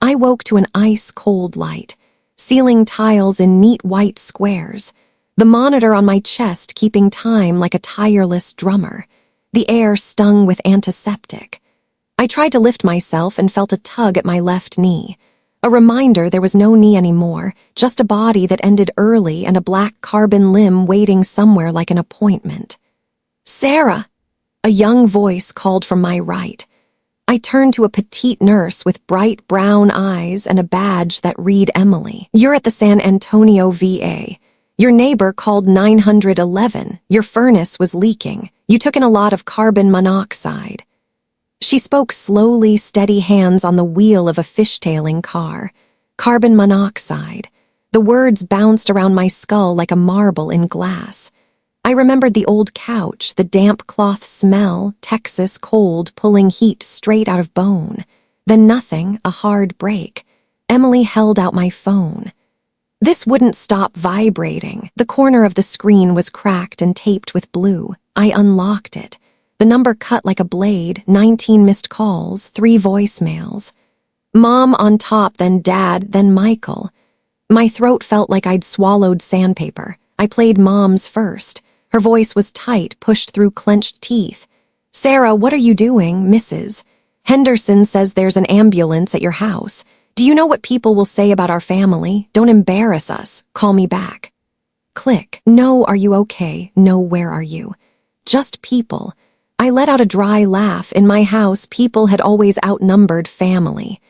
I woke to an ice-cold light, ceiling tiles in neat white squares, the monitor on my chest keeping time like a tireless drummer, the air stung with antiseptic. I tried to lift myself and felt a tug at my left knee. A reminder there was no knee anymore, just a body that ended early and a black carbon limb waiting somewhere like an appointment. "Sarah!" A young voice called from my right. I turned to a petite nurse with bright brown eyes and a badge that read Emily. "You're at the San Antonio VA. Your neighbor called 911. Your furnace was leaking. You took in a lot of carbon monoxide." She spoke slowly, steady hands on the wheel of a fishtailing car. Carbon monoxide. The words bounced around my skull like a marble in glass. I remembered the old couch, the damp cloth smell, Texas cold pulling heat straight out of bone. Then nothing, a hard break. Emily held out my phone. This wouldn't stop vibrating. The corner of the screen was cracked and taped with blue. I unlocked it. The number cut like a blade, 19 missed calls, 3 voicemails. Mom on top, then Dad, then Michael. My throat felt like I'd swallowed sandpaper. I played Mom's first. Her voice was tight, pushed through clenched teeth. "Sarah, what are you doing, Mrs.? Henderson says there's an ambulance at your house. Do you know what people will say about our family? Don't embarrass us. Call me back." Click. No, are you okay? No, where are you? Just people. I let out a dry laugh. In my house, people had always outnumbered family.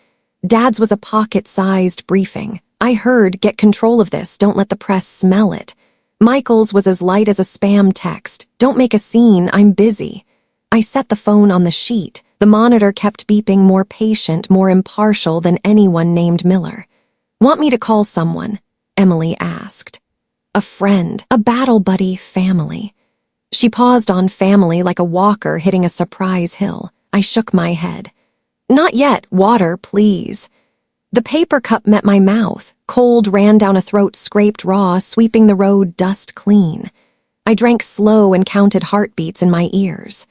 Dad's was a pocket-sized briefing. I heard, "Get control of this, don't let the press smell it." Michael's was as light as a spam text. "Don't make a scene, I'm busy." I set the phone on the sheet. The monitor kept beeping, more patient, more impartial than anyone named Miller. "Want me to call someone?" Emily asked. "A friend, a battle buddy, family." She paused on family like a walker hitting a surprise hill. I shook my head. "Not yet. Water, please." The paper cup met my mouth. Cold ran down a throat scraped raw, sweeping the road dust clean. I drank slow and counted heartbeats in my ears.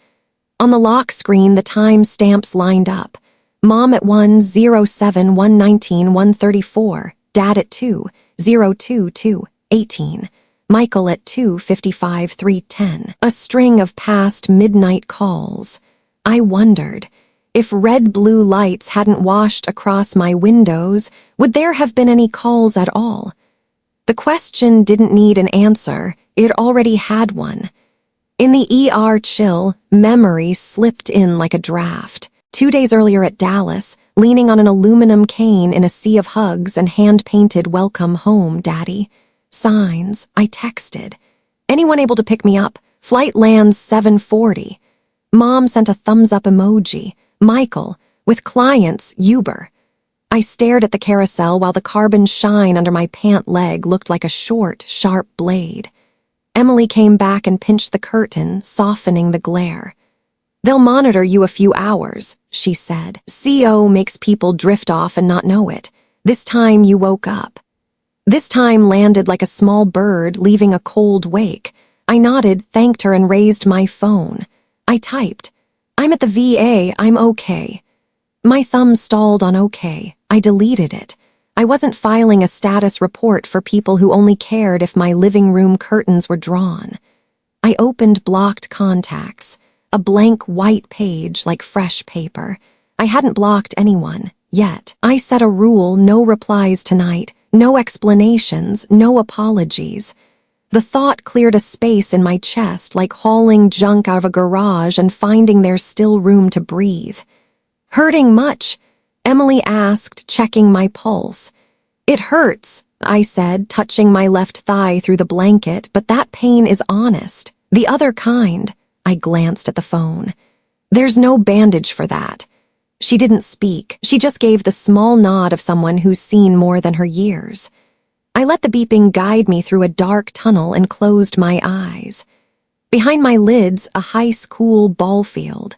On the lock screen, the time stamps lined up. Mom at 1:07, 1:19, 1:34. Dad at 2:02, 2:18. Michael at 2:55, 3:10. A string of past midnight calls. I wondered, if red-blue lights hadn't washed across my windows, would there have been any calls at all? The question didn't need an answer. It already had one. In the ER chill, memory slipped in like a draft. 2 days earlier at Dallas, leaning on an aluminum cane in a sea of hugs and hand-painted "Welcome home, Daddy." Signs. I texted. "Anyone able to pick me up? Flight lands 7:40. Mom sent a thumbs-up emoji. Michael, with clients, Uber. I stared at the carousel while the carbon shine under my pant leg looked like a short, sharp blade. Emily came back and pinched the curtain, softening the glare. "They'll monitor you a few hours," she said. "CO makes people drift off and not know it. This time you woke up." This time landed like a small bird, leaving a cold wake. I nodded, thanked her, and raised my phone. I typed, "I'm at the VA, I'm okay." My thumb stalled on okay. I deleted it. I wasn't filing a status report for people who only cared if my living room curtains were drawn. I opened blocked contacts, a blank white page like fresh paper. I hadn't blocked anyone, yet. I set a rule: no replies tonight. No explanations, no apologies. The thought cleared a space in my chest like hauling junk out of a garage and finding there's still room to breathe. "Hurting much?" Emily asked, checking my pulse. "It hurts," I said, touching my left thigh through the blanket, "but that pain is honest. The other kind." I glanced at the phone. "There's no bandage for that." She didn't speak. She just gave the small nod of someone who's seen more than her years. I let the beeping guide me through a dark tunnel and closed my eyes. Behind my lids, a high school ball field.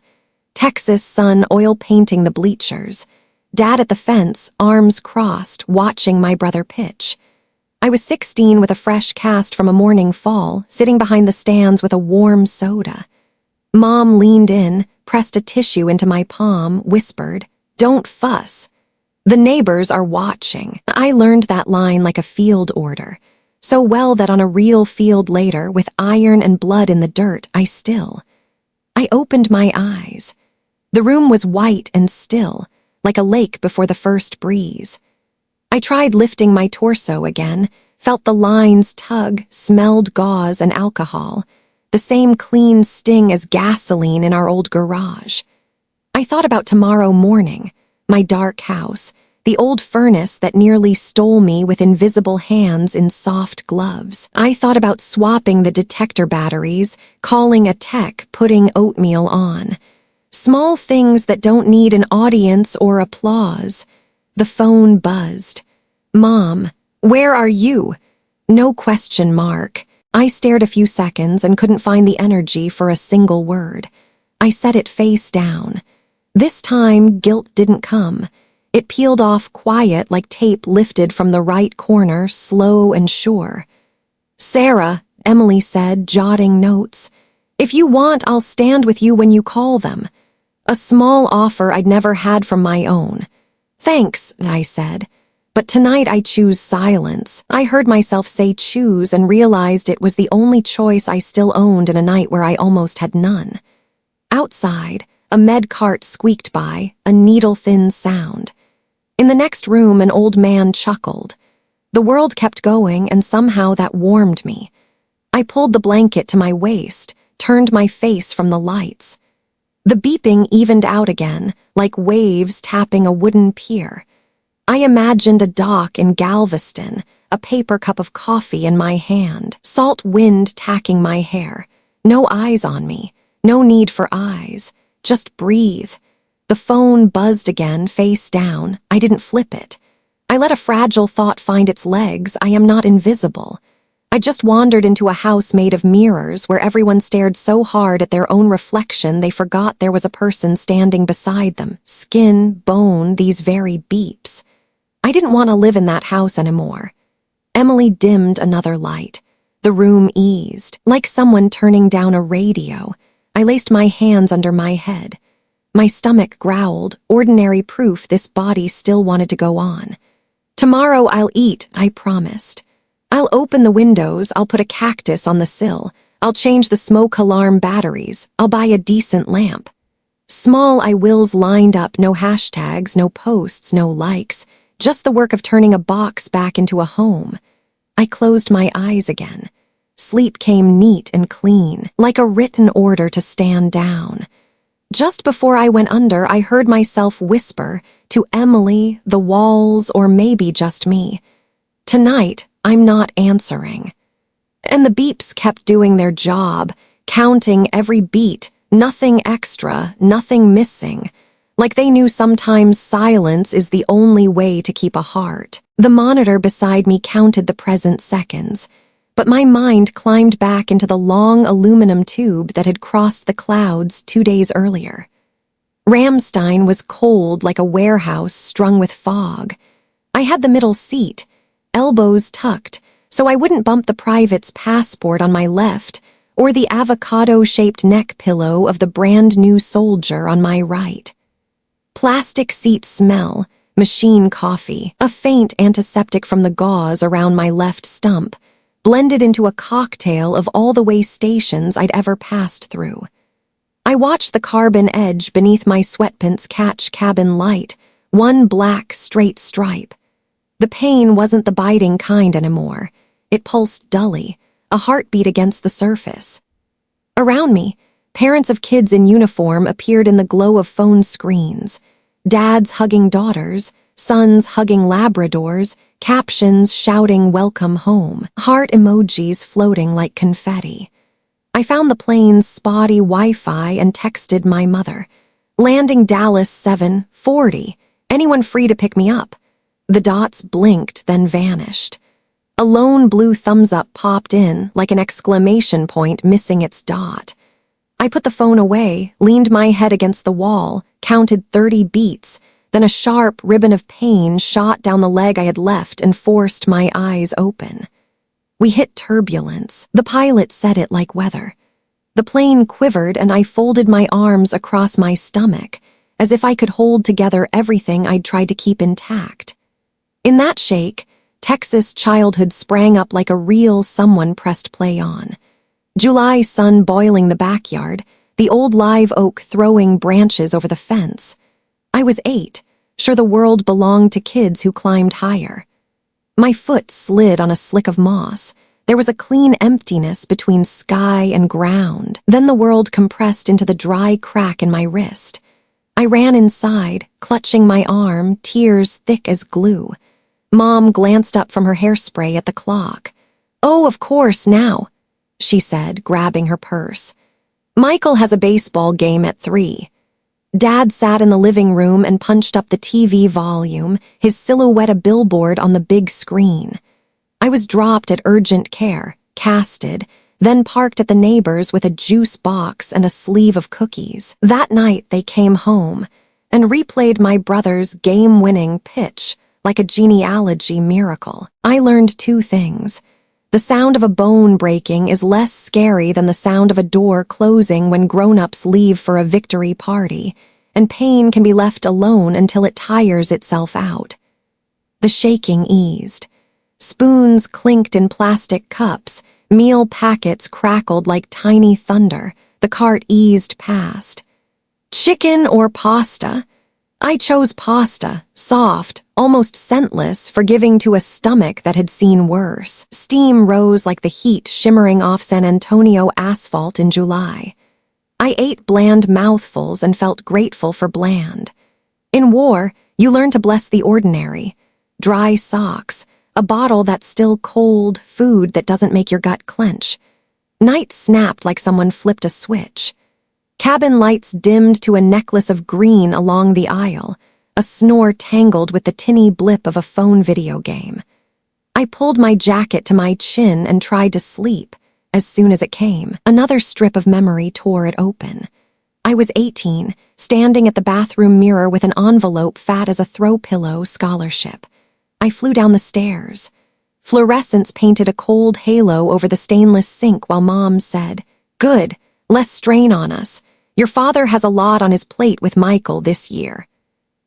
Texas sun oil painting the bleachers. Dad at the fence, arms crossed, watching my brother pitch. I was 16 with a fresh cast from a morning fall, sitting behind the stands with a warm soda. Mom leaned in, pressed a tissue into my palm, whispered, "Don't fuss." The neighbors are watching. I learned that line like a field order, so well that on a real field later, with iron and blood in the dirt, I opened my eyes. The room was white and still, like a lake before the first breeze. I tried lifting my torso again, felt the lines tug, smelled gauze and alcohol, the same clean sting as gasoline in our old garage. I thought about tomorrow morning, my dark house, the old furnace that nearly stole me with invisible hands in soft gloves. I thought about swapping the detector batteries, calling a tech, putting oatmeal on. Small things that don't need an audience or applause. The phone buzzed. "Mom, where are you?" No question mark. I stared a few seconds and couldn't find the energy for a single word. I set it face down. This time, guilt didn't come. It peeled off quiet like tape lifted from the right corner, slow and sure. "Sarah," Emily said, jotting notes. "If you want, I'll stand with you when you call them." A small offer I'd never had from my own. "Thanks," I said. "But tonight I choose silence." I heard myself say choose and realized it was the only choice I still owned in a night where I almost had none. Outside, a med cart squeaked by, a needle-thin sound. In the next room, an old man chuckled. The world kept going, and somehow that warmed me. I pulled the blanket to my waist, turned my face from the lights. The beeping evened out again, like waves tapping a wooden pier. I imagined a dock in Galveston, a paper cup of coffee in my hand, salt wind tacking my hair. No eyes on me, no need for eyes, just breathe. The phone buzzed again, face down. I didn't flip it. I let a fragile thought find its legs. I am not invisible. I just wandered into a house made of mirrors where everyone stared so hard at their own reflection they forgot there was a person standing beside them. Skin, bone, these very beeps. I didn't want to live in that house anymore. Emily dimmed another light. The room eased, like someone turning down a radio. I laced my hands under my head. My stomach growled, ordinary proof this body still wanted to go on. "Tomorrow I'll eat," I promised. "I'll open the windows, I'll put a cactus on the sill, I'll change the smoke alarm batteries, I'll buy a decent lamp." Small I wills lined up, no hashtags, no posts, no likes, just the work of turning a box back into a home. I closed my eyes again. Sleep came neat and clean, like a written order to stand down. Just before I went under, I heard myself whisper to Emily, the walls, or maybe just me, "Tonight, I'm not answering." And the beeps kept doing their job, counting every beat, nothing extra, nothing missing. Like they knew sometimes silence is the only way to keep a heart. The monitor beside me counted the present seconds, but my mind climbed back into the long aluminum tube that had crossed the clouds 2 days earlier. Ramstein was cold like a warehouse strung with fog. I had the middle seat, elbows tucked, so I wouldn't bump the private's passport on my left or the avocado-shaped neck pillow of the brand-new soldier on my right. Plastic seat smell, machine coffee, a faint antiseptic from the gauze around my left stump, blended into a cocktail of all the way stations I'd ever passed through. I watched the carbon edge beneath my sweatpants catch cabin light, one black straight stripe. The pain wasn't the biting kind anymore. It pulsed dully, a heartbeat against the surface. Around me, parents of kids in uniform appeared in the glow of phone screens. Dads hugging daughters, sons hugging Labradors, captions shouting welcome home, heart emojis floating like confetti. I found the plane's spotty Wi-Fi and texted my mother. "Landing Dallas 7:40. Anyone free to pick me up?" The dots blinked, then vanished. A lone blue thumbs up popped in, like an exclamation point missing its dot. I put the phone away, leaned my head against the wall, counted 30 beats, then a sharp ribbon of pain shot down the leg I had left and forced my eyes open. We hit turbulence. The pilot said it like weather. The plane quivered and I folded my arms across my stomach, as if I could hold together everything I'd tried to keep intact. In that shake, Texas childhood sprang up like a reel someone pressed play on. July sun boiling the backyard, the old live oak throwing branches over the fence. I was 8, sure the world belonged to kids who climbed higher. My foot slid on a slick of moss. There was a clean emptiness between sky and ground. Then the world compressed into the dry crack in my wrist. I ran inside, clutching my arm, tears thick as glue. Mom glanced up from her hairspray at the clock. "Oh, of course, now," she said, grabbing her purse. "Michael has a baseball game at 3. Dad sat in the living room and punched up the TV volume, his silhouette a billboard on the big screen. I was dropped at urgent care, casted, then parked at the neighbor's with a juice box and a sleeve of cookies. That night they came home and replayed my brother's game-winning pitch like a genealogy miracle. I learned 2 things. The sound of a bone breaking is less scary than the sound of a door closing when grown-ups leave for a victory party, and pain can be left alone until it tires itself out. The shaking eased. Spoons clinked in plastic cups, meal packets crackled like tiny thunder. The cart eased past. "Chicken or pasta?" I chose pasta, soft, almost scentless, forgiving to a stomach that had seen worse. Steam rose like the heat shimmering off San Antonio asphalt in July. I ate bland mouthfuls and felt grateful for bland. In war, you learn to bless the ordinary. Dry socks, a bottle that's still cold, food that doesn't make your gut clench. Night snapped like someone flipped a switch. Cabin lights dimmed to a necklace of green along the aisle, a snore tangled with the tinny blip of a phone video game. I pulled my jacket to my chin and tried to sleep. As soon as it came, another strip of memory tore it open. I was 18, standing at the bathroom mirror with an envelope fat as a throw pillow scholarship. I flew down the stairs. Fluorescence painted a cold halo over the stainless sink while Mom said, "Good, less strain on us. Your father has a lot on his plate with Michael this year."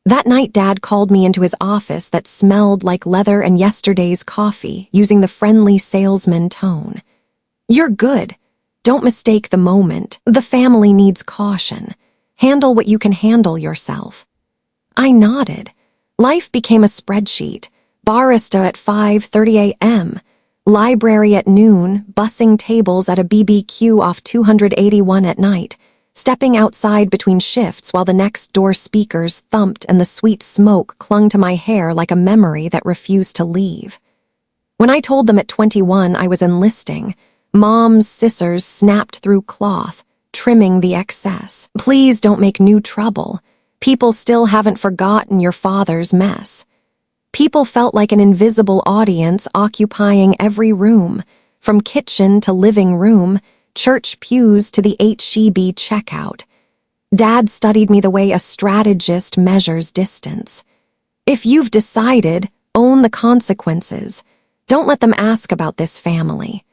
That night Dad called me into his office that smelled like leather and yesterday's coffee, using the friendly salesman tone. "You're good. Don't mistake the moment. The family needs caution. Handle what you can handle yourself." I nodded. Life became a spreadsheet. Barista at 5:30 a.m., library at noon, bussing tables at a BBQ off 281 at night, stepping outside between shifts while the next door speakers thumped and the sweet smoke clung to my hair like a memory that refused to leave. When I told them at 21 I was enlisting, Mom's scissors snapped through cloth, trimming the excess. "Please don't make new trouble. People still haven't forgotten your father's mess." People felt like an invisible audience occupying every room, from kitchen to living room, church pews to the HEB checkout. Dad studied me the way a strategist measures distance. If you've decided, own the consequences. Don't let them ask about this family.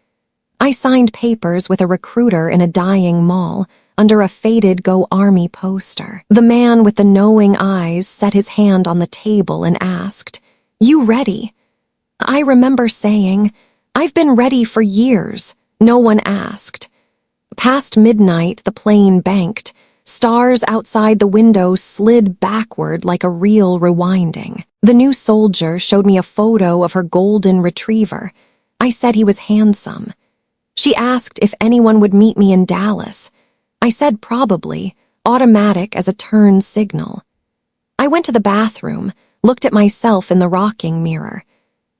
I signed papers with a recruiter in a dying mall under a faded Go Army poster. The man with the knowing eyes set his hand on the table and asked, "You ready?" I remember saying, "I've been ready for years." No one asked. Past midnight, the plane banked. Stars outside the window slid backward like a reel rewinding. The new soldier showed me a photo of her golden retriever. I said he was handsome. She asked if anyone would meet me in Dallas. I said probably, automatic as a turn signal. I went to the bathroom, looked at myself in the rocking mirror.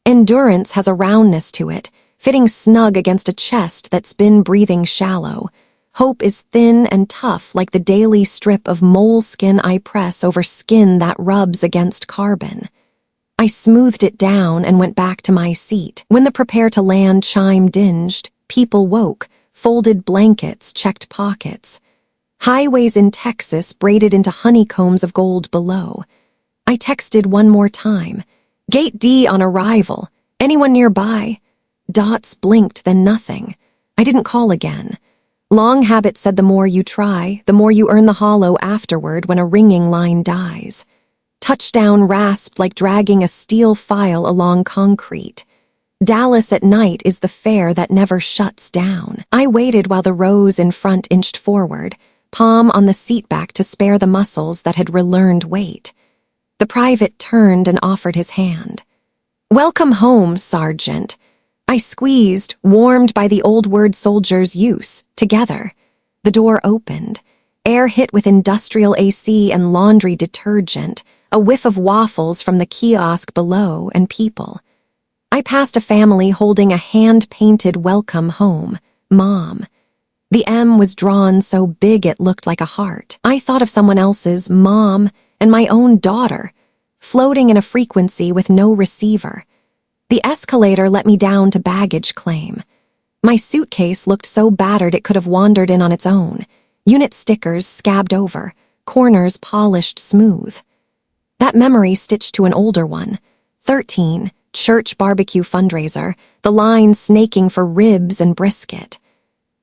Endurance has a roundness to it, fitting snug against a chest that's been breathing shallow. Hope is thin and tough like the daily strip of moleskin I press over skin that rubs against carbon. I smoothed it down and went back to my seat. When the prepare to land chime dinged, people woke, folded blankets, checked pockets. Highways in Texas braided into honeycombs of gold below. I texted one more time. "Gate D on arrival. Anyone nearby?" Dots blinked, then nothing. I didn't call again. Long habit said the more you try, the more you earn the hollow afterward when a ringing line dies. Touchdown rasped like dragging a steel file along concrete. Dallas at night is the fair that never shuts down. I waited while the rows in front inched forward, palm on the seatback to spare the muscles that had relearned weight. The private turned and offered his hand. "Welcome home, Sergeant." I squeezed, warmed by the old word soldier's use, together. The door opened. Air hit with industrial AC and laundry detergent, a whiff of waffles from the kiosk below, and people. I passed a family holding a hand-painted welcome home, Mom. The M was drawn so big it looked like a heart. I thought of someone else's Mom and my own daughter, floating in a frequency with no receiver. The escalator let me down to baggage claim. My suitcase looked so battered it could have wandered in on its own. Unit stickers scabbed over, corners polished smooth. That memory stitched to an older one. 13, church barbecue fundraiser, the line snaking for ribs and brisket.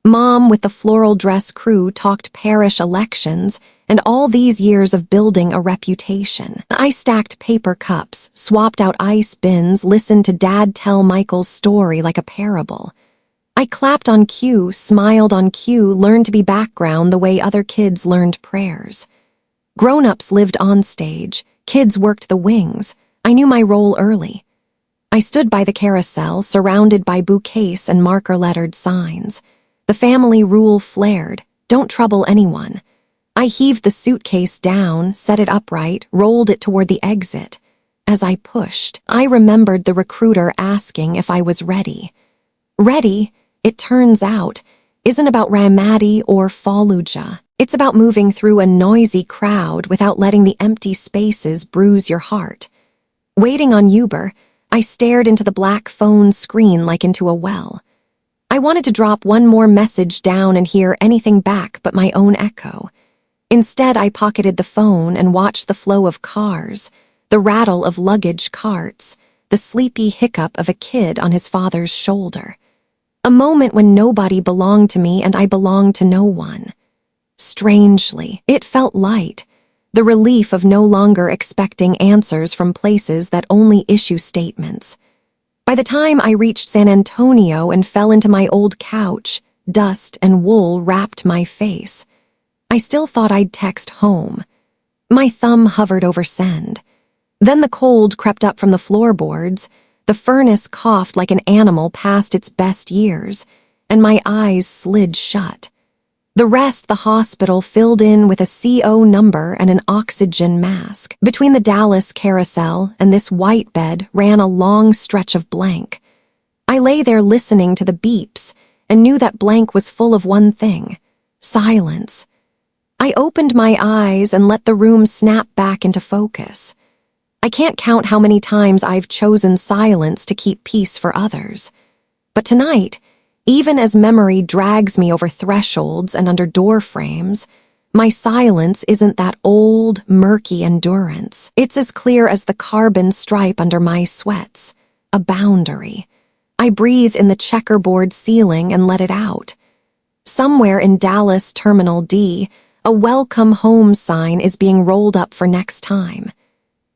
Mom with the floral dress crew talked parish elections and all these years of building a reputation. I stacked paper cups, swapped out ice bins, listened to Dad tell Michael's story like a parable. I clapped on cue, smiled on cue, learned to be background the way other kids learned prayers. Grown-ups lived on stage, kids worked the wings. I knew my role early. I stood by the carousel, surrounded by bouquets and marker-lettered signs. The family rule flared, "Don't trouble anyone." I heaved the suitcase down, set it upright, rolled it toward the exit. As I pushed, I remembered the recruiter asking if I was ready. Ready, it turns out, isn't about Ramadi or Fallujah. It's about moving through a noisy crowd without letting the empty spaces bruise your heart. Waiting on Uber, I stared into the black phone screen like into a well. I wanted to drop one more message down and hear anything back but my own echo. Instead, I pocketed the phone and watched the flow of cars, the rattle of luggage carts, the sleepy hiccup of a kid on his father's shoulder. A moment when nobody belonged to me and I belonged to no one. Strangely, it felt light, the relief of no longer expecting answers from places that only issue statements. By the time I reached San Antonio and fell into my old couch, dust and wool wrapped my face. I still thought I'd text home. My thumb hovered over send. Then the cold crept up from the floorboards, the furnace coughed like an animal past its best years, and my eyes slid shut. The rest the hospital filled in with a CO number and an oxygen mask. Between the Dallas carousel and this white bed ran a long stretch of blank. I lay there listening to the beeps and knew that blank was full of one thing: silence. I opened my eyes and let the room snap back into focus. I can't count how many times I've chosen silence to keep peace for others. But tonight, even as memory drags me over thresholds and under door frames, my silence isn't that old, murky endurance. It's as clear as the carbon stripe under my sweats, a boundary. I breathe in the checkerboard ceiling and let it out. Somewhere in Dallas Terminal D, a welcome home sign is being rolled up for next time.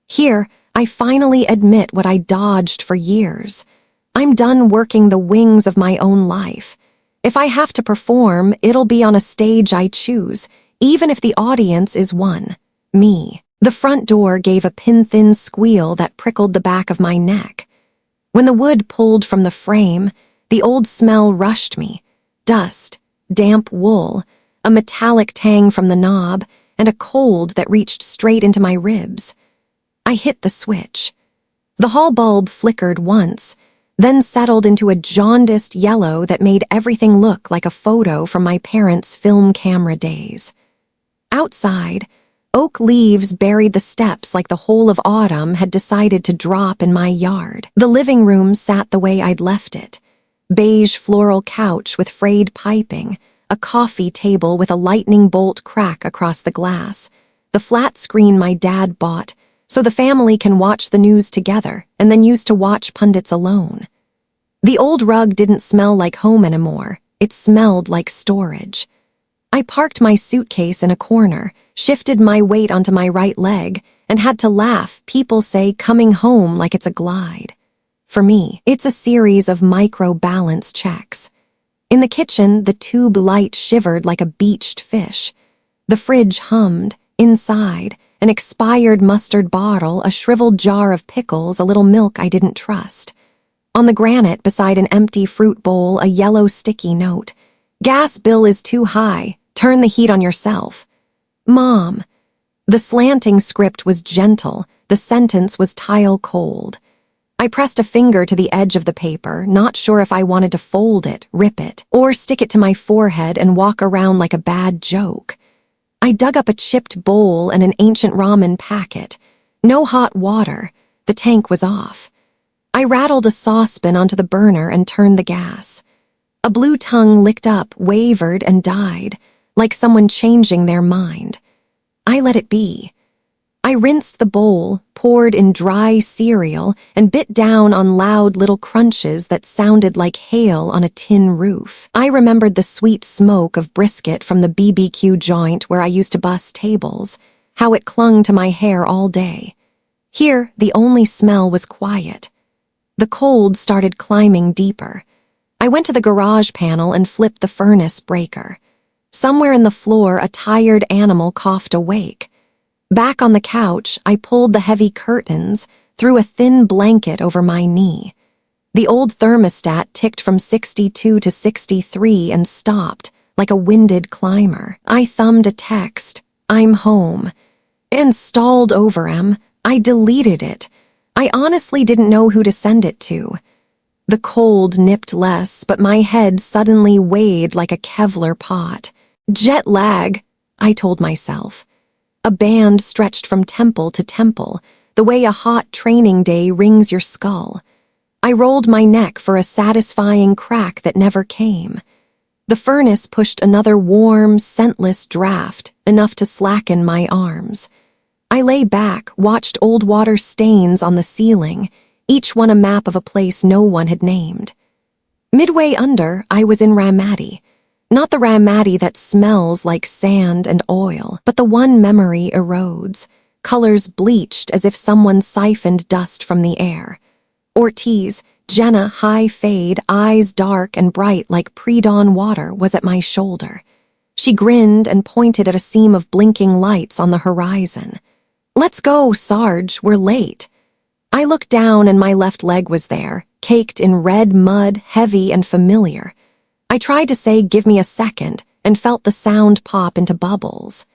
Here, I finally admit what I dodged for years. I'm done working the wings of my own life. If I have to perform, it'll be on a stage I choose, even if the audience is one, me. The front door gave a pin-thin squeal that prickled the back of my neck. When the wood pulled from the frame, the old smell rushed me. Dust, damp wool, a metallic tang from the knob, and a cold that reached straight into my ribs. I hit the switch. The hall bulb flickered once, then settled into a jaundiced yellow that made everything look like a photo from my parents' film camera days. Outside, oak leaves buried the steps like the whole of autumn had decided to drop in my yard. The living room sat the way I'd left it. Beige floral couch with frayed piping, a coffee table with a lightning bolt crack across the glass, the flat screen my dad bought, so the family can watch the news together and then used to watch pundits alone. The old rug didn't smell like home anymore. It smelled like storage. I parked my suitcase in a corner, shifted my weight onto my right leg, and had to laugh. People say coming home like it's a glide. For me, it's a series of micro-balance checks. In the kitchen, the tube light shivered like a beached fish. The fridge hummed. Inside, an expired mustard bottle, a shriveled jar of pickles, a little milk I didn't trust. On the granite beside an empty fruit bowl, a yellow sticky note. Gas bill is too high. Turn the heat on yourself. Mom. The slanting script was gentle. The sentence was tile cold. I pressed a finger to the edge of the paper, not sure if I wanted to fold it, rip it, or stick it to my forehead and walk around like a bad joke. I dug up a chipped bowl and an ancient ramen packet. No hot water. The tank was off. I rattled a saucepan onto the burner and turned the gas. A blue tongue licked up, wavered, and died, like someone changing their mind. I let it be. I rinsed the bowl, poured in dry cereal, and bit down on loud little crunches that sounded like hail on a tin roof. I remembered the sweet smoke of brisket from the BBQ joint where I used to bus tables, how it clung to my hair all day. Here, the only smell was quiet. The cold started climbing deeper. I went to the garage panel and flipped the furnace breaker. Somewhere in the floor, a tired animal coughed awake. Back on the couch, I pulled the heavy curtains, threw a thin blanket over my knee. The old thermostat ticked from 62 to 63 and stopped, like a winded climber. I thumbed a text, "I'm home," and stalled over him. I deleted it. I honestly didn't know who to send it to. The cold nipped less, but my head suddenly weighed like a Kevlar pot. Jet lag, I told myself. A band stretched from temple to temple, the way a hot training day rings your skull. I rolled my neck for a satisfying crack that never came. The furnace pushed another warm, scentless draft, enough to slacken my arms. I lay back, watched old water stains on the ceiling, each one a map of a place no one had named. Midway under, I was in Ramadi. Not the Ramadi that smells like sand and oil, but the one memory erodes, colors bleached as if someone siphoned dust from the air. Ortiz, Jenna, high fade, eyes dark and bright like pre-dawn water, was at my shoulder. She grinned and pointed at a seam of blinking lights on the horizon. "Let's go, Sarge, we're late." I looked down and my left leg was there, caked in red mud, heavy and familiar. I tried to say, "Give me a second," and felt the sound pop into bubbles.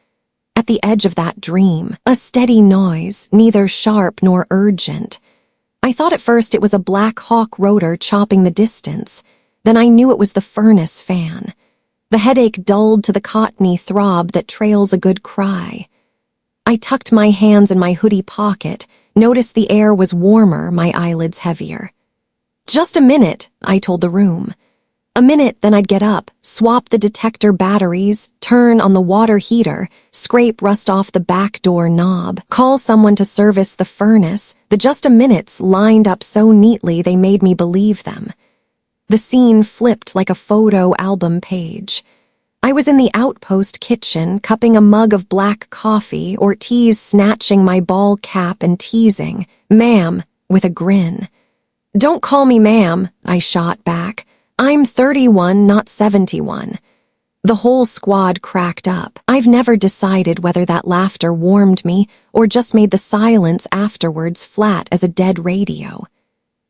At the edge of that dream, a steady noise, neither sharp nor urgent. I thought at first it was a Black Hawk rotor chopping the distance. Then I knew it was the furnace fan. The headache dulled to the cottony throb that trails a good cry. I tucked my hands in my hoodie pocket, noticed the air was warmer, my eyelids heavier. "Just a minute," I told the room. A minute, then I'd get up, swap the detector batteries, turn on the water heater, scrape rust off the back door knob, call someone to service the furnace. The just a minutes lined up so neatly they made me believe them. The scene flipped like a photo album page. I was in the outpost kitchen, cupping a mug of black coffee, Ortiz snatching my ball cap and teasing, "Ma'am," with a grin. "Don't call me ma'am," I shot back. "I'm 31, not 71. The whole squad cracked up. I've never decided whether that laughter warmed me or just made the silence afterwards flat as a dead radio.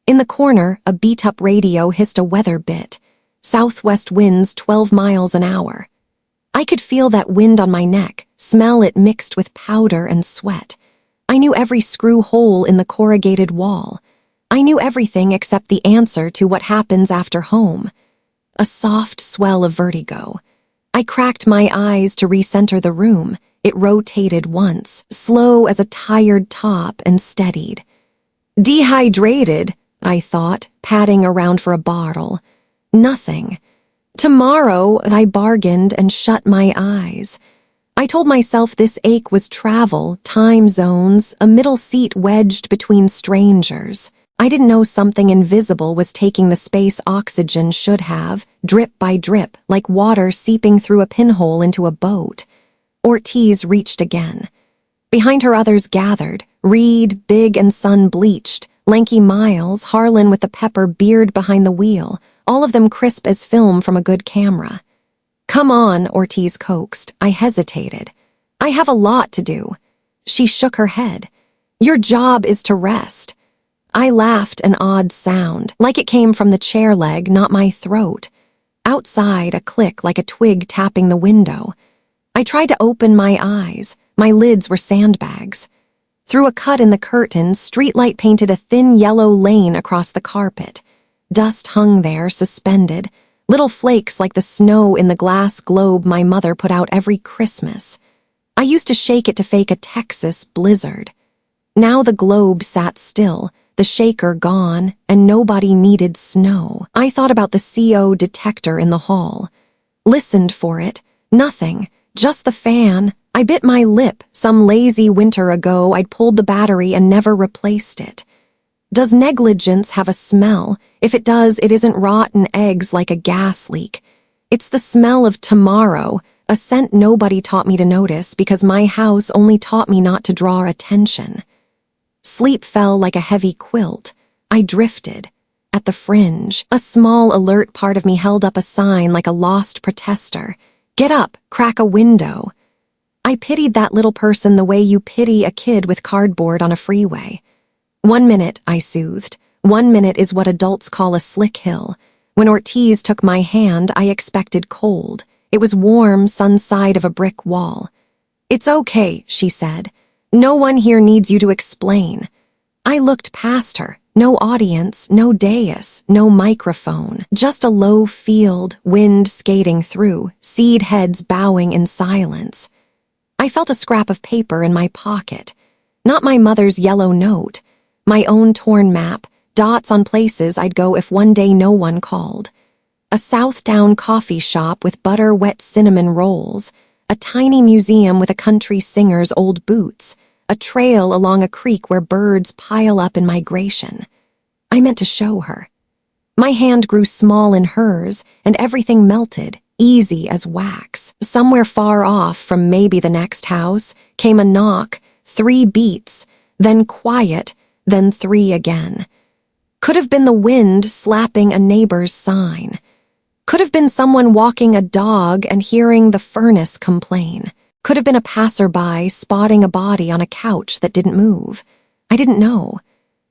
In the corner, a beat-up radio hissed a weather bit. Southwest winds 12 miles an hour. I could feel that wind on my neck, smell it mixed with powder and sweat. I knew every screw hole in the corrugated wall. I knew everything except the answer to what happens after home. A soft swell of vertigo. I cracked my eyes to recenter the room. It rotated once, slow as a tired top, and steadied. "Dehydrated," I thought, patting around for a bottle. Nothing. "Tomorrow," I bargained and shut my eyes. I told myself this ache was travel, time zones, a middle seat wedged between strangers. I didn't know something invisible was taking the space oxygen should have, drip by drip, like water seeping through a pinhole into a boat. Ortiz reached again. Behind her others gathered, Reed, big and sun-bleached, lanky Miles, Harlan with the pepper beard behind the wheel, all of them crisp as film from a good camera. "Come on," Ortiz coaxed. I hesitated. "I have a lot to do." She shook her head. "Your job is to rest." I laughed, an odd sound, like it came from the chair leg, not my throat. Outside, a click like a twig tapping the window. I tried to open my eyes. My lids were sandbags. Through a cut in the curtain, streetlight painted a thin yellow lane across the carpet. Dust hung there, suspended, little flakes like the snow in the glass globe my mother put out every Christmas. I used to shake it to fake a Texas blizzard. Now the globe sat still, the shaker gone, and nobody needed snow. I thought about the CO detector in the hall. Listened for it. Nothing. Just the fan. I bit my lip. Some lazy winter ago, I'd pulled the battery and never replaced it. Does negligence have a smell? If it does, it isn't rotten eggs like a gas leak. It's the smell of tomorrow, a scent nobody taught me to notice because my house only taught me not to draw attention. Sleep fell like a heavy quilt. I drifted. At the fringe, a small alert part of me held up a sign like a lost protester. "Get up, crack a window." I pitied that little person the way you pity a kid with cardboard on a freeway. 1 minute, I soothed. 1 minute is what adults call a slick hill. When Ortiz took my hand, I expected cold. It was warm, sun side of a brick wall. "It's okay," she said. "No one here needs you to explain." I looked past her. No audience, no dais, no microphone. Just a low field, wind skating through, seed heads bowing in silence. I felt a scrap of paper in my pocket. Not my mother's yellow note. My own torn map, dots on places I'd go if one day no one called. A Southdown coffee shop with butter-wet cinnamon rolls. A tiny museum with a country singer's old boots. A trail along a creek where birds pile up in migration. I meant to show her. My hand grew small in hers, and everything melted, easy as wax. Somewhere far off from maybe the next house came a knock, 3 beats, then quiet, then 3 again. Could have been the wind slapping a neighbor's sign. Could have been someone walking a dog and hearing the furnace complain. Could have been a passerby spotting a body on a couch that didn't move. I didn't know.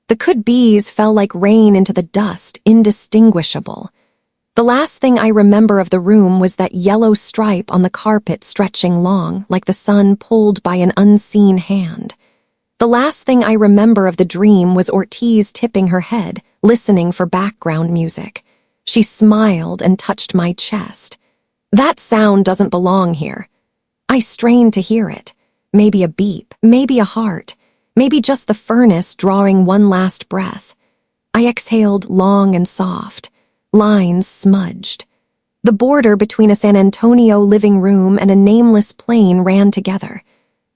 The could-be's fell like rain into the dust, indistinguishable. The last thing I remember of the room was that yellow stripe on the carpet stretching long, like the sun pulled by an unseen hand. The last thing I remember of the dream was Ortiz tipping her head, listening for background music. She smiled and touched my chest. "That sound doesn't belong here." I strained to hear it. Maybe a beep, maybe a heart, maybe just the furnace drawing one last breath. I exhaled long and soft. Lines smudged. The border between a San Antonio living room and a nameless plane ran together.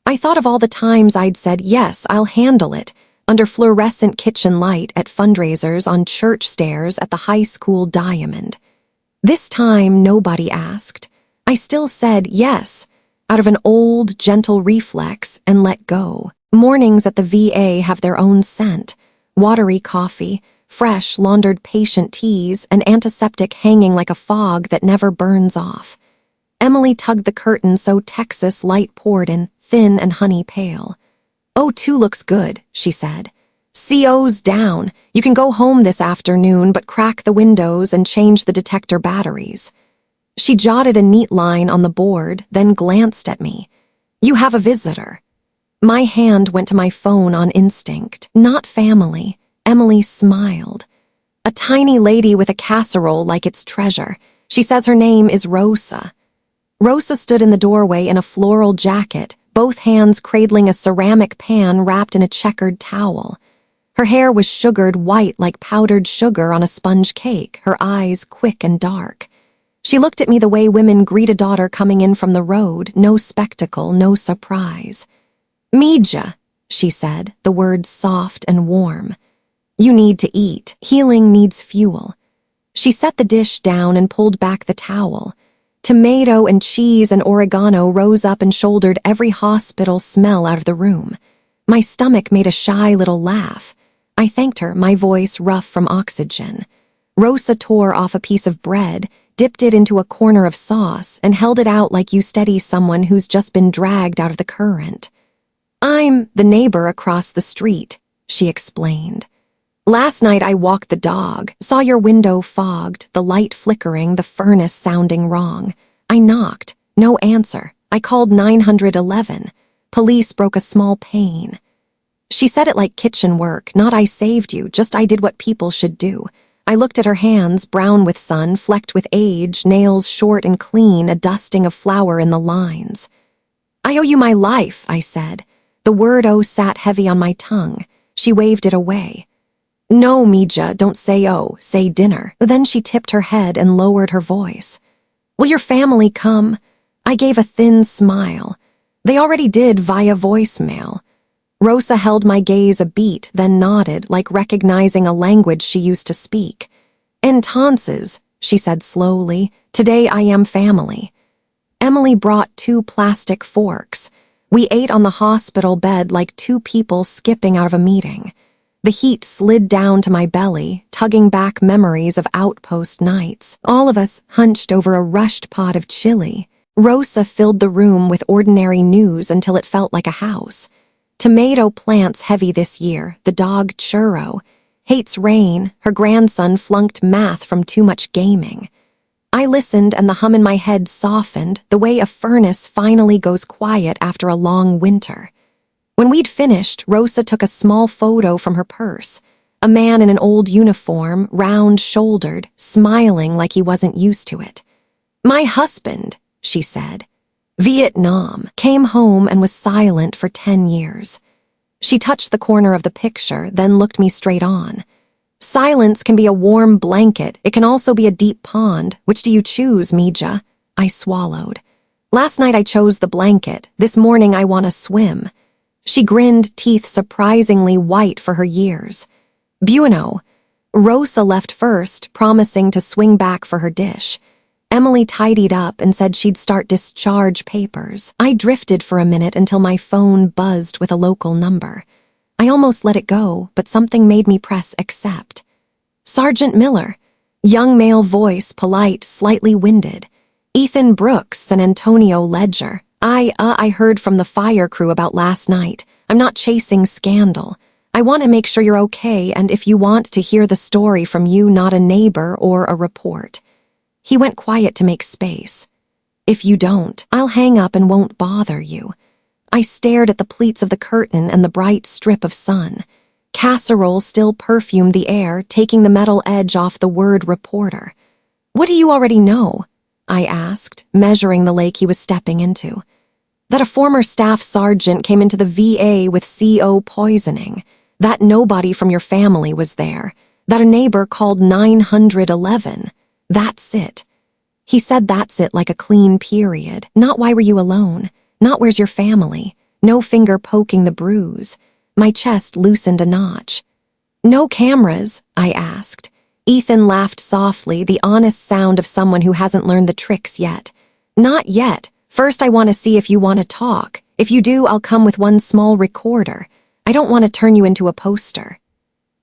I thought of all the times I'd said, "Yes, I'll handle it," under fluorescent kitchen light at fundraisers on church stairs at the high school Diamond. This time, nobody asked. I still said yes, out of an old, gentle reflex, and let go. Mornings at the VA have their own scent. Watery coffee, fresh, laundered patient teas, and antiseptic hanging like a fog that never burns off. Emily tugged the curtain so Texas light poured in, thin and honey pale. "O2 looks good," she said. "CO's down. You can go home this afternoon, but crack the windows and change the detector batteries." She jotted a neat line on the board, then glanced at me. "You have a visitor." My hand went to my phone on instinct. Not family. Emily smiled. "A tiny lady with a casserole like its treasure. She says her name is Rosa." Rosa stood in the doorway in a floral jacket, both hands cradling a ceramic pan wrapped in a checkered towel. Her hair was sugared white like powdered sugar on a sponge cake, her eyes quick and dark. She looked at me the way women greet a daughter coming in from the road, no spectacle, no surprise. "Mija," she said, the words soft and warm. You need to eat. Healing needs fuel. She set the dish down and pulled back the towel. Tomato and cheese and oregano rose up and shouldered every hospital smell out of the room. My stomach made a shy little laugh. I thanked her, my voice rough from oxygen. Rosa tore off a piece of bread, dipped it into a corner of sauce, and held it out like you steady someone who's just been dragged out of the current. I'm the neighbor across the street, she explained. Last night I walked the dog, saw your window fogged, the light flickering, the furnace sounding wrong. I knocked. No answer. I called 911. Police broke a small pane. She said it like kitchen work, not I saved you, just I did what people should do. I looked at her hands, brown with sun, flecked with age, nails short and clean, a dusting of flour in the lines. I owe you my life, I said. The word "oh" sat heavy on my tongue. She waved it away. No, Mija, don't say "oh," say dinner. Then she tipped her head and lowered her voice. Will your family come? I gave a thin smile. They already did via voicemail. Rosa held my gaze a beat, then nodded, like recognizing a language she used to speak. Entonces, she said slowly, today I am family. Emily brought 2 plastic forks. We ate on the hospital bed like 2 people skipping out of a meeting. The heat slid down to my belly, tugging back memories of outpost nights. All of us hunched over a rushed pot of chili. Rosa filled the room with ordinary news until it felt like a house. Tomato plants heavy this year, the dog Churro. Hates rain, her grandson flunked math from too much gaming. I listened and the hum in my head softened, the way a furnace finally goes quiet after a long winter. When we'd finished, Rosa took a small photo from her purse. A man in an old uniform, round-shouldered, smiling like he wasn't used to it. My husband, she said. Vietnam, came home and was silent for 10 years. She touched the corner of the picture, then looked me straight on. Silence can be a warm blanket. It can also be a deep pond. Which do you choose, Mija? I swallowed. Last night I chose the blanket. This morning I want to swim. She grinned, teeth surprisingly white for her years. Bueno. Rosa left first, promising to swing back for her dish. Emily tidied up and said she'd start discharge papers. I drifted for a minute until my phone buzzed with a local number. I almost let it go, but something made me press accept. Sergeant Miller. Young male voice, polite, slightly winded. Ethan Brooks, San Antonio Ledger. I heard from the fire crew about last night. I'm not chasing scandal. I want to make sure you're okay, and if you want to hear the story from you, not a neighbor or a report. He went quiet to make space. If you don't, I'll hang up and won't bother you. I stared at the pleats of the curtain and the bright strip of sun. Casserole still perfumed the air, taking the metal edge off the word reporter. What do you already know? I asked, measuring the lake he was stepping into. That a former staff sergeant came into the VA with CO poisoning. That nobody from your family was there. That a neighbor called 911. That's it. He said that's it like a clean period. Not why were you alone. Not where's your family. No finger poking the bruise. My chest loosened a notch. No cameras, I asked. Ethan laughed softly, the honest sound of someone who hasn't learned the tricks yet. Not yet. First I want to see if you want to talk. If you do, I'll come with one small recorder. I don't want to turn you into a poster.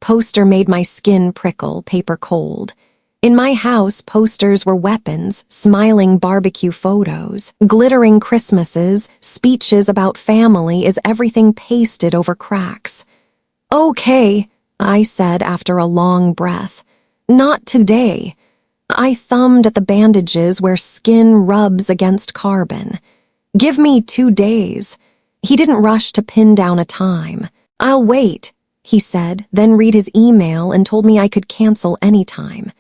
Poster made my skin prickle, paper cold. In my house, posters were weapons, smiling barbecue photos, glittering Christmases, speeches about family is everything pasted over cracks. Okay, I said after a long breath. Not today. I thumbed at the bandages where skin rubs against carbon. Give me 2 days. He didn't rush to pin down a time. I'll wait, he said, then read his email and told me I could cancel anytime.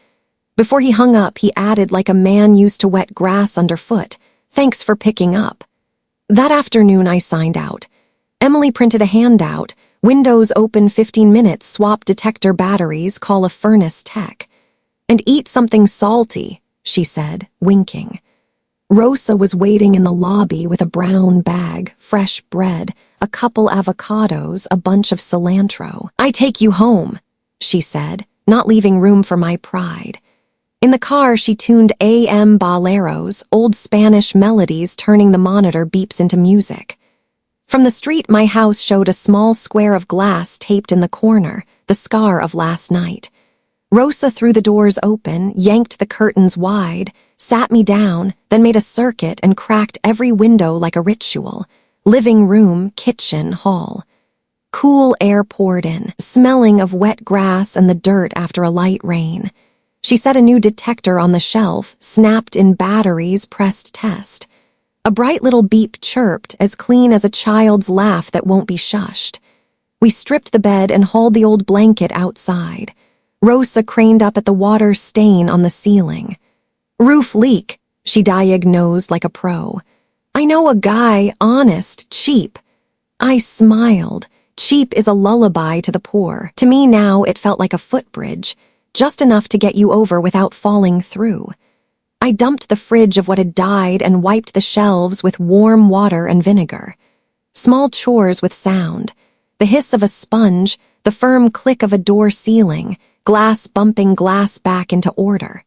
Before he hung up, he added like a man used to wet grass underfoot, thanks for picking up. That afternoon I signed out. Emily printed a handout, Windows open 15 minutes, swap detector batteries, call a furnace tech. And eat something salty, she said, winking. Rosa was waiting in the lobby with a brown bag, fresh bread, a couple avocados, a bunch of cilantro. I take you home. she said, not leaving room for my pride. In the car, she tuned AM boleros, old Spanish melodies, turning the monitor beeps into music. From the street, my house showed a small square of glass taped in the corner, the scar of last night. Rosa threw the doors open, yanked the curtains wide, sat me down, then made a circuit and cracked every window like a ritual. Living room, kitchen, hall. Cool air poured in, smelling of wet grass and the dirt after a light rain. She set a new detector on the shelf, snapped in batteries, pressed test. A bright little beep chirped, as clean as a child's laugh that won't be shushed. We stripped the bed and hauled the old blanket outside. Rosa craned up at the water stain on the ceiling. Roof leak, she diagnosed like a pro. I know a guy, honest, cheap. I smiled. Cheap is a lullaby to the poor. To me now it felt like a footbridge, just enough to get you over without falling through. I dumped the fridge of what had died and wiped the shelves with warm water and vinegar. Small chores with sound. The hiss of a sponge, the firm click of a door ceiling, glass bumping glass back into order.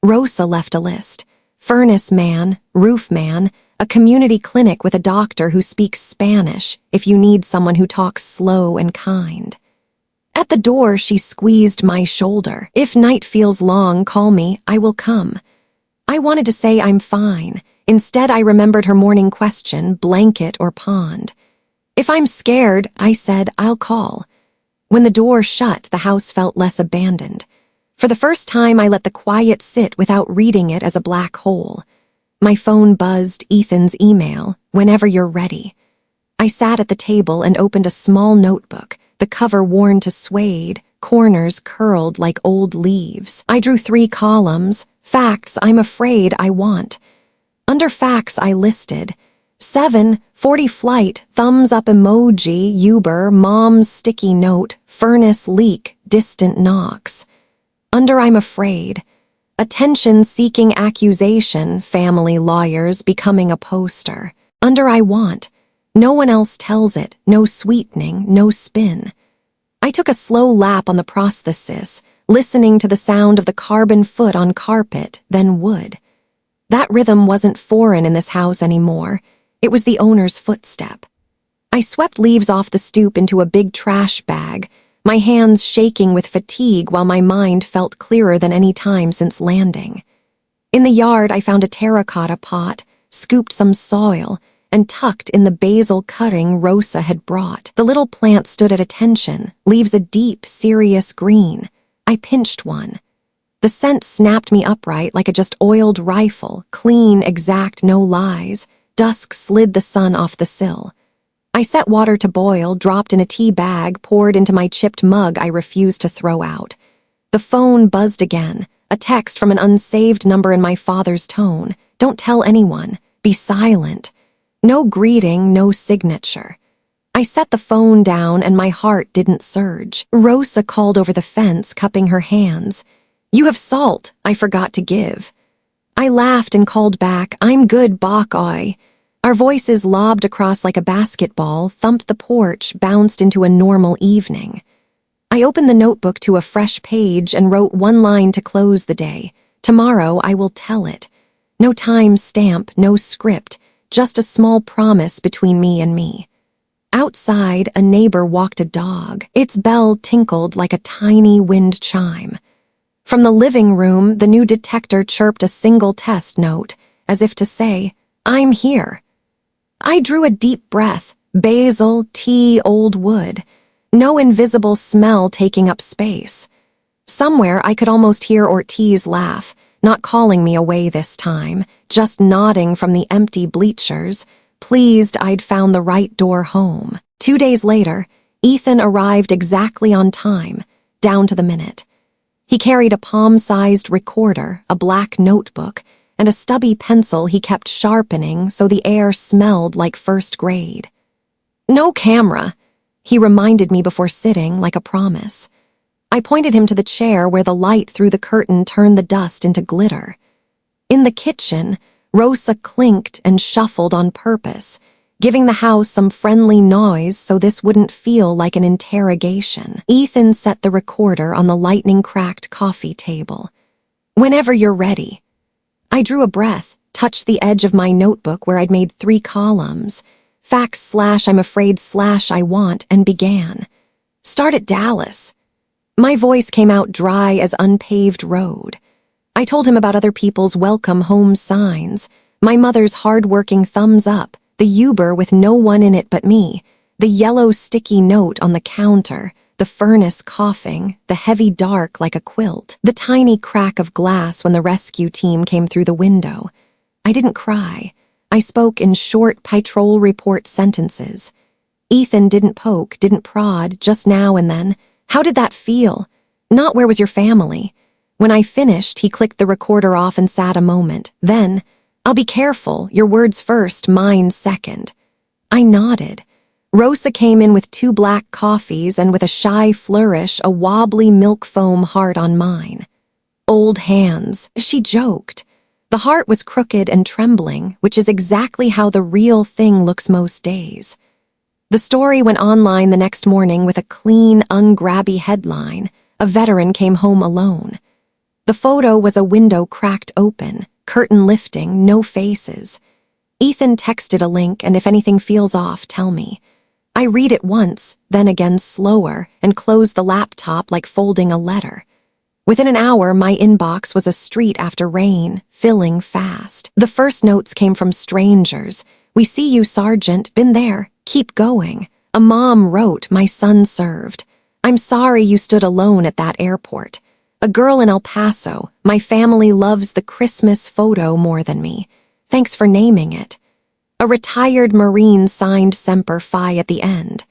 Rosa left a list. Furnace man, roof man, a community clinic with a doctor who speaks Spanish if you need someone who talks slow and kind. At the door, she squeezed my shoulder. If night feels long, call me, I will come. I wanted to say I'm fine. Instead, I remembered her morning question, blanket or pond. If I'm scared, I said, I'll call. When the door shut, the house felt less abandoned. For the first time, I let the quiet sit without reading it as a black hole. My phone buzzed Ethan's email, whenever you're ready. I sat at the table and opened a small notebook, the cover worn to suede, corners curled like old leaves. I drew 3 columns, facts I'm afraid I want. Under facts, I listed 7:40 flight, thumbs up emoji, Uber, mom's sticky note, furnace leak, distant knocks. Under I'm afraid, attention-seeking accusation, family lawyers becoming a poster. Under I want, no one else tells it, no sweetening, no spin. I took a slow lap on the prosthesis, listening to the sound of the carbon foot on carpet, then wood. That rhythm wasn't foreign in this house anymore. It was the owner's footstep. I swept leaves off the stoop into a big trash bag, my hands shaking with fatigue while my mind felt clearer than any time since landing. In the yard, I found a terracotta pot, scooped some soil, and tucked in the basil cutting Rosa had brought. The little plant stood at attention, leaves a deep, serious green. I pinched one. The scent snapped me upright like a just-oiled rifle, clean, exact, no lies. Dusk slid the sun off the sill. I set water to boil, dropped in a tea bag, poured into my chipped mug I refused to throw out. The phone buzzed again, a text from an unsaved number in my father's tone. Don't tell anyone. Be silent. No greeting, no signature. I set the phone down and my heart didn't surge. Rosa called over the fence, cupping her hands. You have salt I forgot to give. I laughed and called back, I'm good, Bok-oi. Our voices lobbed across like a basketball, thumped the porch, bounced into a normal evening. I opened the notebook to a fresh page and wrote one line to close the day. Tomorrow I will tell it. No time stamp, no script, just a small promise between me and me. Outside, a neighbor walked a dog. Its bell tinkled like a tiny wind chime. From the living room, the new detector chirped a single test note, as if to say, I'm here. I drew a deep breath, basil, tea, old wood. No invisible smell taking up space. Somewhere I could almost hear Ortiz laugh, not calling me away this time, just nodding from the empty bleachers, pleased I'd found the right door home. 2 days later, Ethan arrived exactly on time, down to the minute. He carried a palm-sized recorder, a black notebook, and a stubby pencil he kept sharpening so the air smelled like first grade. No camera, he reminded me before sitting, like a promise. I pointed him to the chair where the light through the curtain turned the dust into glitter. In the kitchen, Rosa clinked and shuffled on purpose, giving the house some friendly noise so this wouldn't feel like an interrogation. Ethan set the recorder on the lightning-cracked coffee table. "Whenever you're ready." I drew a breath, touched the edge of my notebook where I'd made 3 columns, facts/I'm afraid/I want, and began. "Start at Dallas." My voice came out dry as unpaved road. I told him about other people's welcome home signs, my mother's hard-working thumbs up, the Uber with no one in it but me, the yellow sticky note on the counter, the furnace coughing, the heavy dark like a quilt, the tiny crack of glass when the rescue team came through the window. I didn't cry. I spoke in short patrol report sentences. Ethan didn't poke, didn't prod, just now and then. "How did that feel? Not where was your family?" When I finished, he clicked the recorder off and sat a moment. Then, "I'll be careful, your words first, mine second." I nodded. Rosa came in with 2 black coffees and with a shy flourish, a wobbly milk foam heart on mine. "Old hands," she joked. The heart was crooked and trembling, which is exactly how the real thing looks most days. The story went online the next morning with a clean, ungrabby headline: "A veteran came home alone." The photo was a window cracked open, curtain lifting, no faces. Ethan texted a link, and if anything feels off, tell me. I read it once, then again slower, and closed the laptop like folding a letter. Within an hour, my inbox was a street after rain, filling fast. The first notes came from strangers. "We see you, Sergeant. Been there. Keep going." A mom wrote, "My son served. I'm sorry you stood alone at that airport." A girl in El Paso, "My family loves the Christmas photo more than me. Thanks for naming it." A retired Marine signed Semper Fi at the end.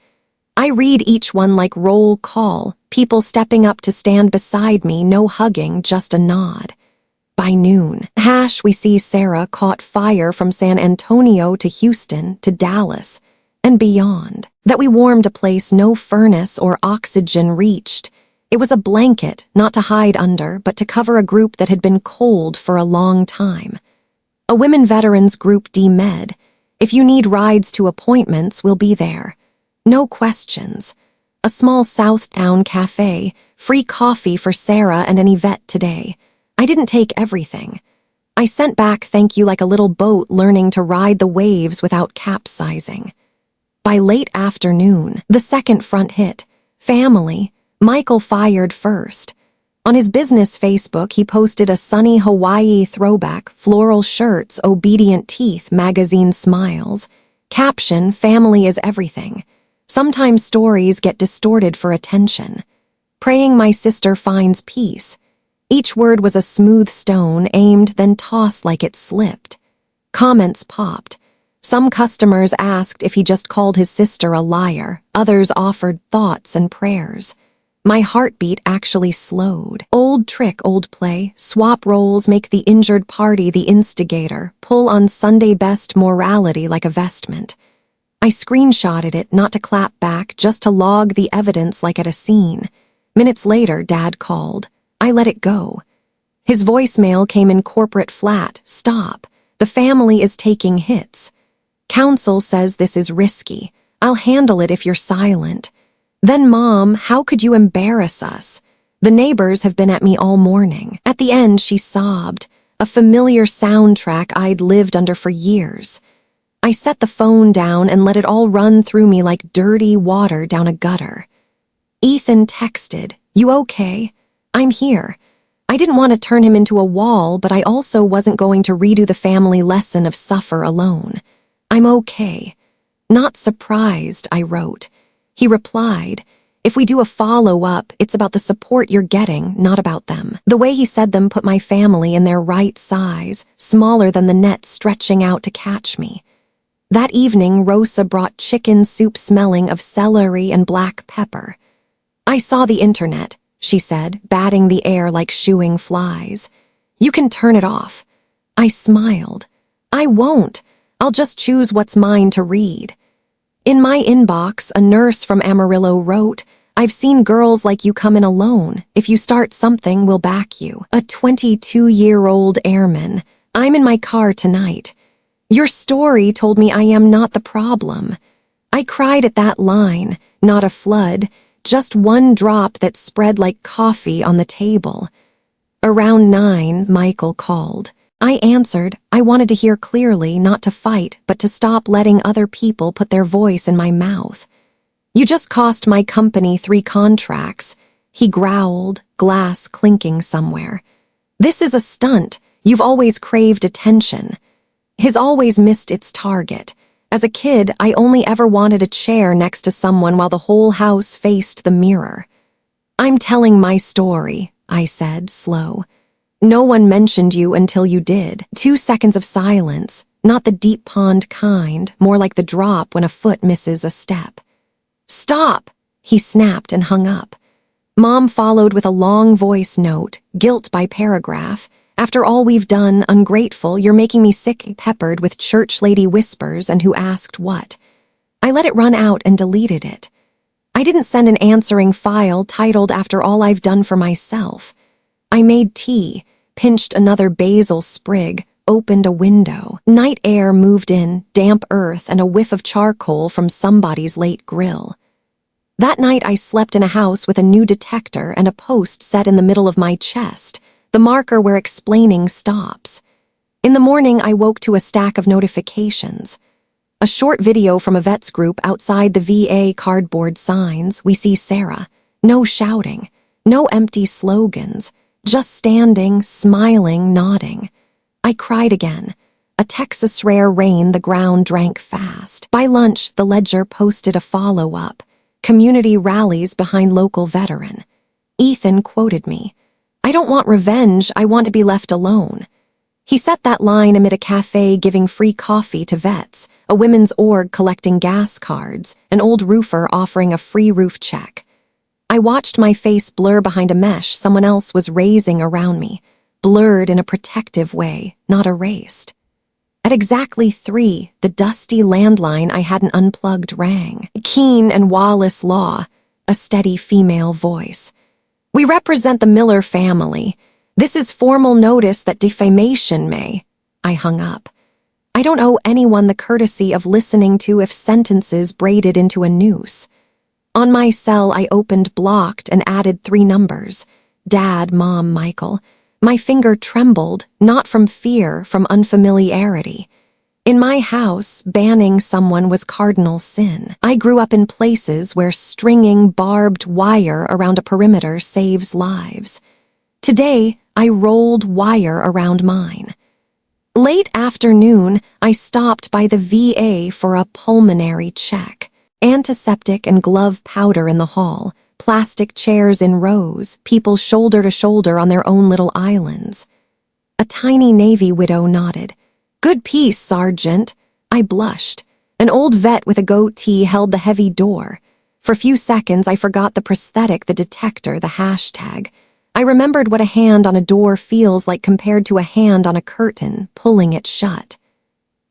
I read each one like roll call, people stepping up to stand beside me, no hugging, just a nod. By noon, we see Sarah caught fire from San Antonio to Houston to Dallas and beyond. That we warmed a place no furnace or oxygen reached. It was a blanket, not to hide under, but to cover a group that had been cold for a long time. A women veterans group D-Med. "If you need rides to appointments, we'll be there." No questions. A small Southtown cafe, free coffee for Sarah and an Yvette today. I didn't take everything. I sent back thank you like a little boat learning to ride the waves without capsizing. By late afternoon, the second front hit. Family. Michael fired first. On his business Facebook, he posted a sunny Hawaii throwback, floral shirts, obedient teeth, magazine smiles. Caption, "Family is everything." Sometimes stories get distorted for attention. "Praying my sister finds peace." Each word was a smooth stone, aimed, then tossed like it slipped. Comments popped. Some customers asked if he just called his sister a liar. Others offered thoughts and prayers. My heartbeat actually slowed. Old trick, old play. Swap roles, make the injured party the instigator. Pull on Sunday best morality like a vestment. I screenshotted it, not to clap back, just to log the evidence like at a scene. Minutes later, Dad called. I let it go. His voicemail came in corporate flat. "Stop. The family is taking hits. Counsel says this is risky. I'll handle it if you're silent." Then, "Mom, how could you embarrass us? The neighbors have been at me all morning." At the end, she sobbed, a familiar soundtrack I'd lived under for years. I set the phone down and let it all run through me like dirty water down a gutter. Ethan texted, "You okay? I'm here." I didn't want to turn him into a wall, but I also wasn't going to redo the family lesson of suffer alone. "I'm okay." "Not surprised," I wrote. He replied, "If we do a follow-up, it's about the support you're getting, not about them." The way he said them put my family in their right size, smaller than the net stretching out to catch me. That evening, Rosa brought chicken soup smelling of celery and black pepper. "I saw the internet," she said, batting the air like shooing flies. "You can turn it off." I smiled. "I won't. I'll just choose what's mine to read." In my inbox, a nurse from Amarillo wrote, "I've seen girls like you come in alone. If you start something, we'll back you." A 22-year-old airman. "I'm in my car tonight." Your story told me I am not the problem. I cried at that line, not a flood, just one drop that spread like coffee on the table. Around 9, Michael called. I answered. I wanted to hear clearly, not to fight, but to stop letting other people put their voice in my mouth. You just cost my company 3 contracts, he growled, glass clinking somewhere. This is a stunt. You've always craved attention. His always missed its target. As a kid, I only ever wanted a chair next to someone while the whole house faced the mirror. I'm telling my story, I said, slow. No one mentioned you until you did. 2 seconds of silence, not the deep pond kind, more like the drop when a foot misses a step. Stop! He snapped and hung up. Mom followed with a long voice note, guilt by paragraph. After all we've done, ungrateful, you're making me sick, peppered with church lady whispers and who asked what. I let it run out and deleted it. I didn't send an answering file titled after all I've done for myself. I made tea, pinched another basil sprig, opened a window. Night air moved in, damp earth and a whiff of charcoal from somebody's late grill. That night I slept in a house with a new detector and a post set in the middle of my chest, the marker where explaining stops. In the morning, I woke to a stack of notifications. A short video from a vets group outside the VA cardboard signs. We see Sarah. No shouting, no empty slogans, just standing, smiling, nodding. I cried again. A Texas rare rain the ground drank fast. By lunch, the Ledger posted a follow-up. Community rallies behind local veteran. Ethan quoted me. I don't want revenge, I want to be left alone. He set that line amid a cafe giving free coffee to vets, a women's org collecting gas cards, an old roofer offering a free roof check. I watched my face blur behind a mesh someone else was raising around me, blurred in a protective way, not erased. At exactly 3, the dusty landline I hadn't unplugged rang. Keen and Wallace Law, a steady female voice. We represent the Miller family. This is formal notice that defamation may. I hung up. I don't owe anyone the courtesy of listening to if sentences braided into a noose. On my cell, I opened blocked and added 3 numbers. Dad, Mom, Michael. My finger trembled, not from fear, from unfamiliarity. In my house, banning someone was cardinal sin. I grew up in places where stringing barbed wire around a perimeter saves lives. Today, I rolled wire around mine. Late afternoon, I stopped by the VA for a pulmonary check. Antiseptic and glove powder in the hall, plastic chairs in rows, people shoulder to shoulder on their own little islands. A tiny Navy widow nodded. Good piece, Sergeant. I blushed. An old vet with a goatee held the heavy door. For a few seconds, I forgot the prosthetic, the detector, the hashtag. I remembered what a hand on a door feels like compared to a hand on a curtain, pulling it shut.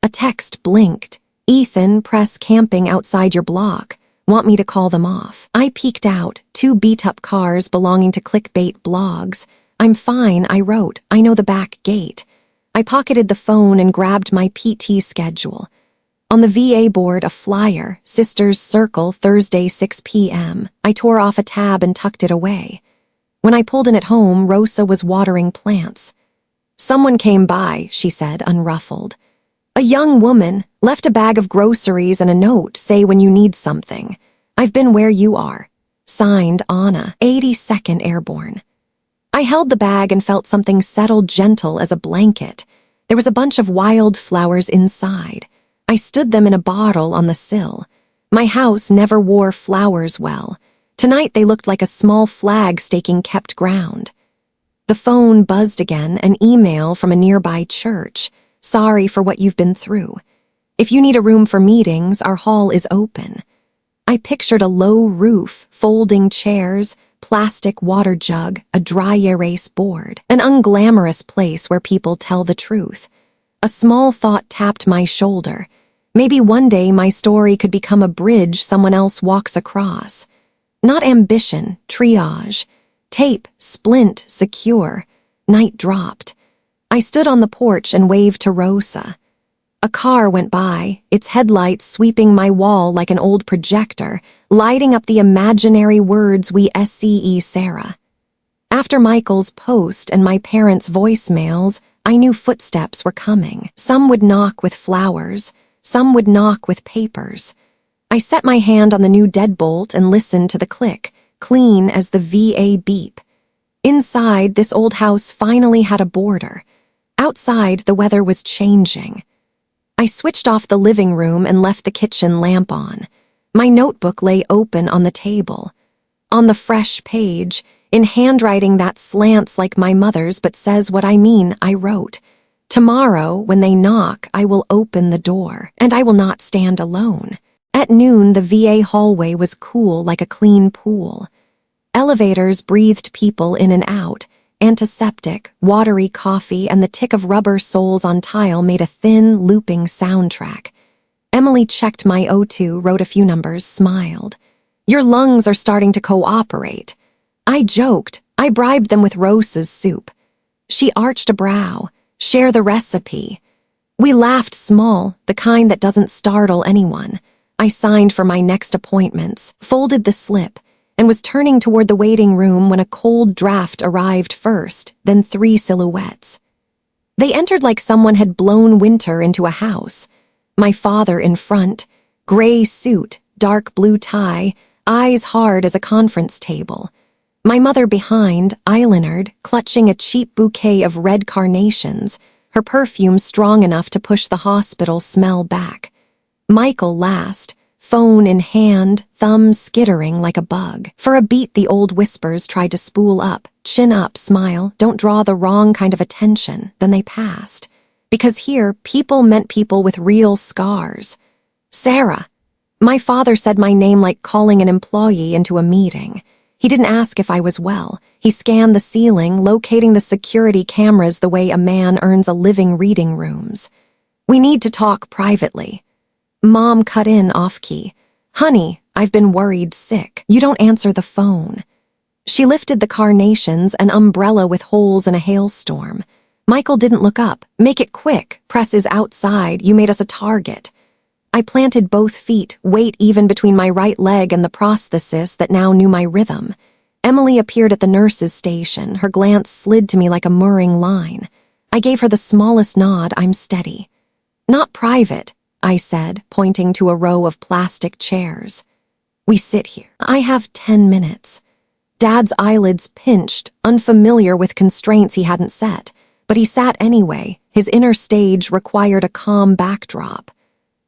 A text blinked. Ethan, press camping outside your block. Want me to call them off? I peeked out, 2 beat-up cars belonging to clickbait blogs. I'm fine, I wrote. I know the back gate. I pocketed the phone and grabbed my PT schedule. On the VA board, a flyer, Sisters Circle, Thursday 6 p.m. I tore off a tab and tucked it away. When I pulled in at home, Rosa was watering plants. Someone came by, she said, unruffled. A young woman, left a bag of groceries and a note, say when you need something. I've been where you are. Signed, Anna, 82nd Airborne. I held the bag and felt something settle gentle as a blanket. There was a bunch of wildflowers inside. I stood them in a bottle on the sill. My house never wore flowers well. Tonight they looked like a small flag staking kept ground. The phone buzzed again, an email from a nearby church. Sorry for what you've been through. If you need a room for meetings, our hall is open. I pictured a low roof, folding chairs, plastic water jug, a dry erase board, an unglamorous place where people tell the truth. A small thought tapped my shoulder. Maybe one day my story could become a bridge someone else walks across. Not ambition, triage. Tape, splint, secure. Night dropped. I stood on the porch and waved to Rosa. A car went by, its headlights sweeping my wall like an old projector, lighting up the imaginary words we SCE Sarah. After Michael's post and my parents' voicemails, I knew footsteps were coming. Some would knock with flowers, some would knock with papers. I set my hand on the new deadbolt and listened to the click, clean as the VA beep. Inside, this old house finally had a border. Outside, the weather was changing. I switched off the living room and left the kitchen lamp on. My notebook lay open on the table. On the fresh page, in handwriting that slants like my mother's but says what I mean, I wrote, "Tomorrow, when they knock, I will open the door, and I will not stand alone." At noon, the VA hallway was cool like a clean pool. Elevators breathed people in and out. Antiseptic, watery coffee, and the tick of rubber soles on tile made a thin, looping soundtrack. Emily checked my O2, wrote a few numbers, smiled. "Your lungs are starting to cooperate." I joked. I bribed them with Rose's soup. She arched a brow. "Share the recipe." We laughed small, the kind that doesn't startle anyone. I signed for my next appointments, folded the slip, and was turning toward the waiting room when a cold draft arrived first, then 3 silhouettes. They entered like someone had blown winter into a house. My father in front, gray suit, dark blue tie, eyes hard as a conference table. My mother behind, eyelinered, clutching a cheap bouquet of red carnations, her perfume strong enough to push the hospital smell back. Michael last, phone in hand, thumb skittering like a bug. For a beat, the old whispers tried to spool up. "Chin up, smile, don't draw the wrong kind of attention." Then they passed. Because here, people meant people with real scars. "Sarah." My father said my name like calling an employee into a meeting. He didn't ask if I was well. He scanned the ceiling, locating the security cameras the way a man earns a living reading rooms. "We need to talk privately." Mom cut in off-key. "Honey, I've been worried sick. You don't answer the phone." She lifted the carnations, an umbrella with holes in a hailstorm. Michael didn't look up. "Make it quick. Press is outside. You made us a target." I planted both feet, weight even between my right leg and the prosthesis that now knew my rhythm. Emily appeared at the nurse's station. Her glance slid to me like a murring line. I gave her the smallest nod. "I'm steady." "Not private," I said, pointing to a row of plastic chairs. "We sit here. I have 10 minutes. Dad's eyelids pinched, unfamiliar with constraints he hadn't set, but he sat anyway. His inner stage required a calm backdrop.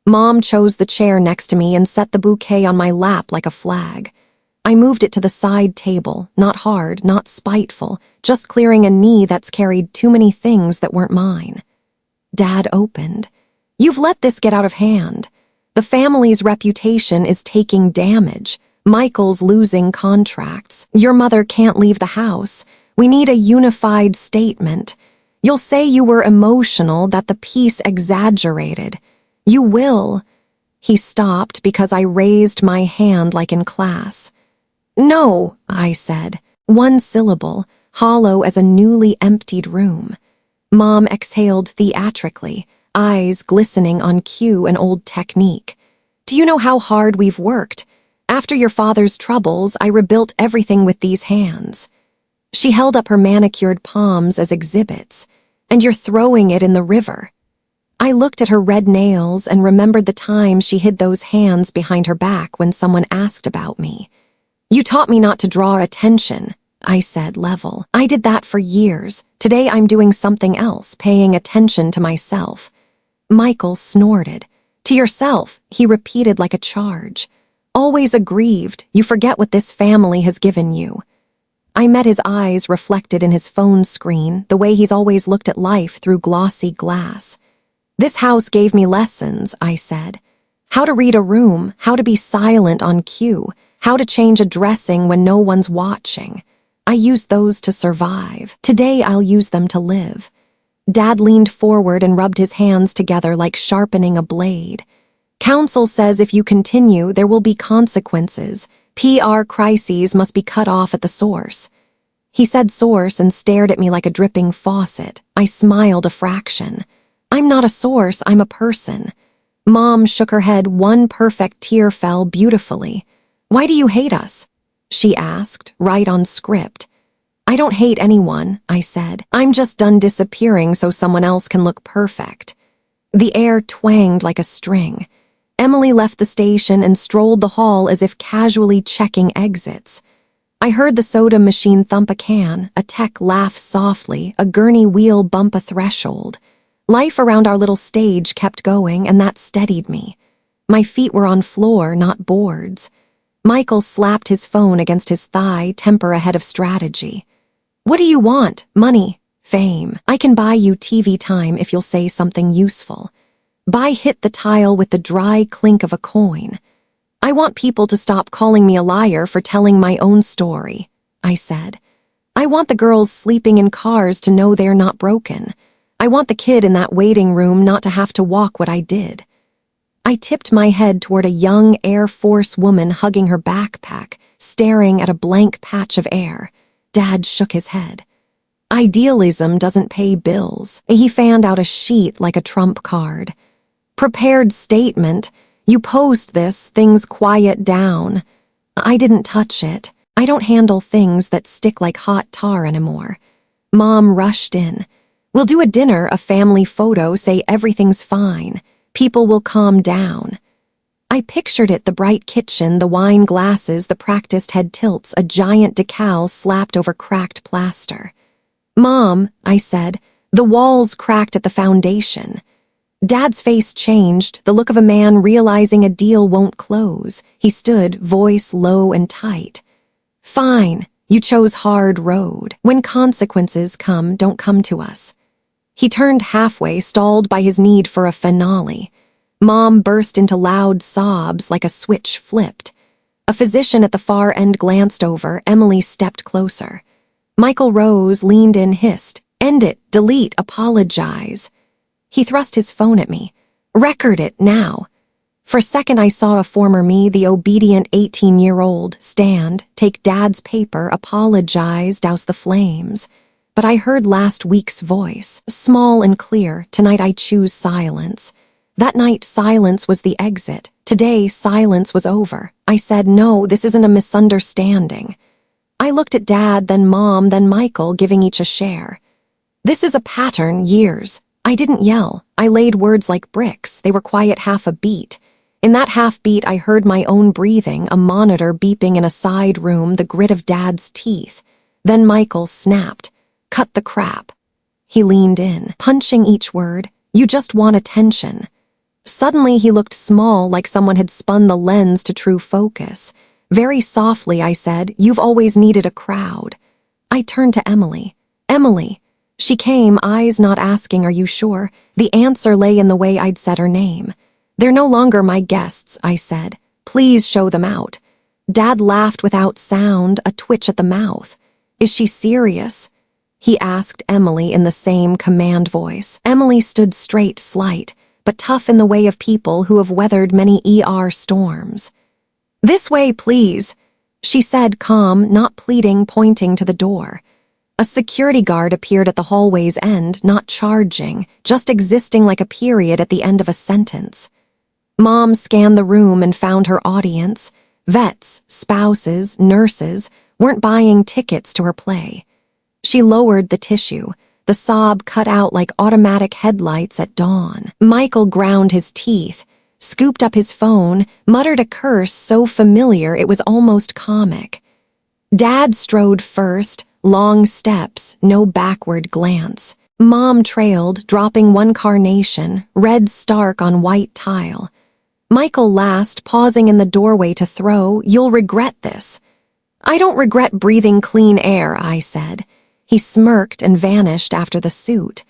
Mom chose the chair next to me and set the bouquet on my lap like a flag. I moved it to the side table, not hard, not spiteful, just clearing a knee that's carried too many things that weren't mine. Dad opened. "You've let this get out of hand. The family's reputation is taking damage. Michael's losing contracts. Your mother can't leave the house. We need a unified statement. You'll say you were emotional, that the piece exaggerated. You will." He stopped because I raised my hand like in class. "No," I said, one syllable, hollow as a newly emptied room. Mom exhaled theatrically, eyes glistening on cue and old technique. "Do you know how hard we've worked? After your father's troubles, I rebuilt everything with these hands." She held up her manicured palms as exhibits. "And you're throwing it in the river." I looked at her red nails and remembered the time she hid those hands behind her back when someone asked about me. "You taught me not to draw attention," I said, level. "I did that for years. Today I'm doing something else, paying attention to myself." Michael snorted. "To yourself," he repeated like a charge. "Always aggrieved. You forget what this family has given you." I met his eyes reflected in his phone screen, the way he's always looked at life through glossy glass. "This house gave me lessons," I said. "How to read a room, how to be silent on cue, how to change a dressing when no one's watching. I used those to survive. Today I'll use them to live." Dad leaned forward and rubbed his hands together like sharpening a blade. "Council says if you continue, there will be consequences. PR crises must be cut off at the source." He said source and stared at me like a dripping faucet. I smiled a fraction. I'm not a source, I'm a person. Mom shook her head. One perfect tear fell beautifully. Why do you hate us? She asked, right on script. I don't hate anyone, I said. I'm just done disappearing so someone else can look perfect. The air twanged like a string. Emily left the station and strolled the hall as if casually checking exits. I heard the soda machine thump a can, a tech laugh softly, a gurney wheel bump a threshold. Life around our little stage kept going, and that steadied me. My feet were on floor, not boards. Michael slapped his phone against his thigh, temper ahead of strategy. What do you want? Money? Fame? I can buy you TV time if you'll say something useful. Buy hit the tile with the dry clink of a coin. I want people to stop calling me a liar for telling my own story, I said. I want the girls sleeping in cars to know they're not broken. I want the kid in that waiting room not to have to walk what I did. I tipped my head toward a young Air Force woman hugging her backpack, staring at a blank patch of air. Dad shook his head. Idealism doesn't pay bills. He fanned out a sheet like a trump card. Prepared statement. You post this, things quiet down. I didn't touch it. I don't handle things that stick like hot tar anymore. Mom rushed in. We'll do a dinner, a family photo, say everything's fine. People will calm down. I pictured it, the bright kitchen, the wine glasses, the practiced head tilts, a giant decal slapped over cracked plaster. Mom, I said, the walls cracked at the foundation. Dad's face changed, the look of a man realizing a deal won't close. He stood, voice low and tight. Fine, you chose hard road. When consequences come, don't come to us. He turned halfway, stalled by his need for a finale. Mom burst into loud sobs like a switch flipped. A physician at the far end glanced over. Emily stepped closer. Michael rose, leaned in, hissed, "End it, delete, apologize." He thrust his phone at me. "Record it, now." For a second I saw a former me, the obedient 18-year-old, stand, take Dad's paper, apologize, douse the flames. But I heard last week's voice, small and clear. Tonight I choose silence. That night silence was the exit. Today silence was over. I said, no, this isn't a misunderstanding. I looked at Dad, then Mom, then Michael, giving each a share. This is a pattern, years. I didn't yell. I laid words like bricks. They were quiet half a beat. In that half beat I heard my own breathing, a monitor beeping in a side room, the grit of Dad's teeth. Then Michael snapped. Cut the crap. He leaned in, punching each word. You just want attention. Suddenly he looked small, like someone had spun the lens to true focus. Very softly I said, you've always needed a crowd. I turned to Emily. Emily. She came, eyes not asking, are you sure? The answer lay in the way I'd said her name. They're no longer my guests, I said. Please show them out. Dad laughed without sound, a twitch at the mouth. Is she serious? He asked Emily in the same command voice. Emily stood straight, slight, but tough in the way of people who have weathered many ER storms. This way, please, she said, calm, not pleading, pointing to the door. A security guard appeared at the hallway's end, not charging, just existing like a period at the end of a sentence. Mom scanned the room and found her audience. Vets, spouses, nurses weren't buying tickets to her play. She lowered the tissue. The sob cut out like automatic headlights at dawn. Michael ground his teeth, scooped up his phone, muttered a curse so familiar it was almost comic. Dad strode first, long steps, no backward glance. Mom trailed, dropping one carnation, red stark on white tile. Michael last, pausing in the doorway to throw, you'll regret this. I don't regret breathing clean air, I said. He smirked and vanished after the suit.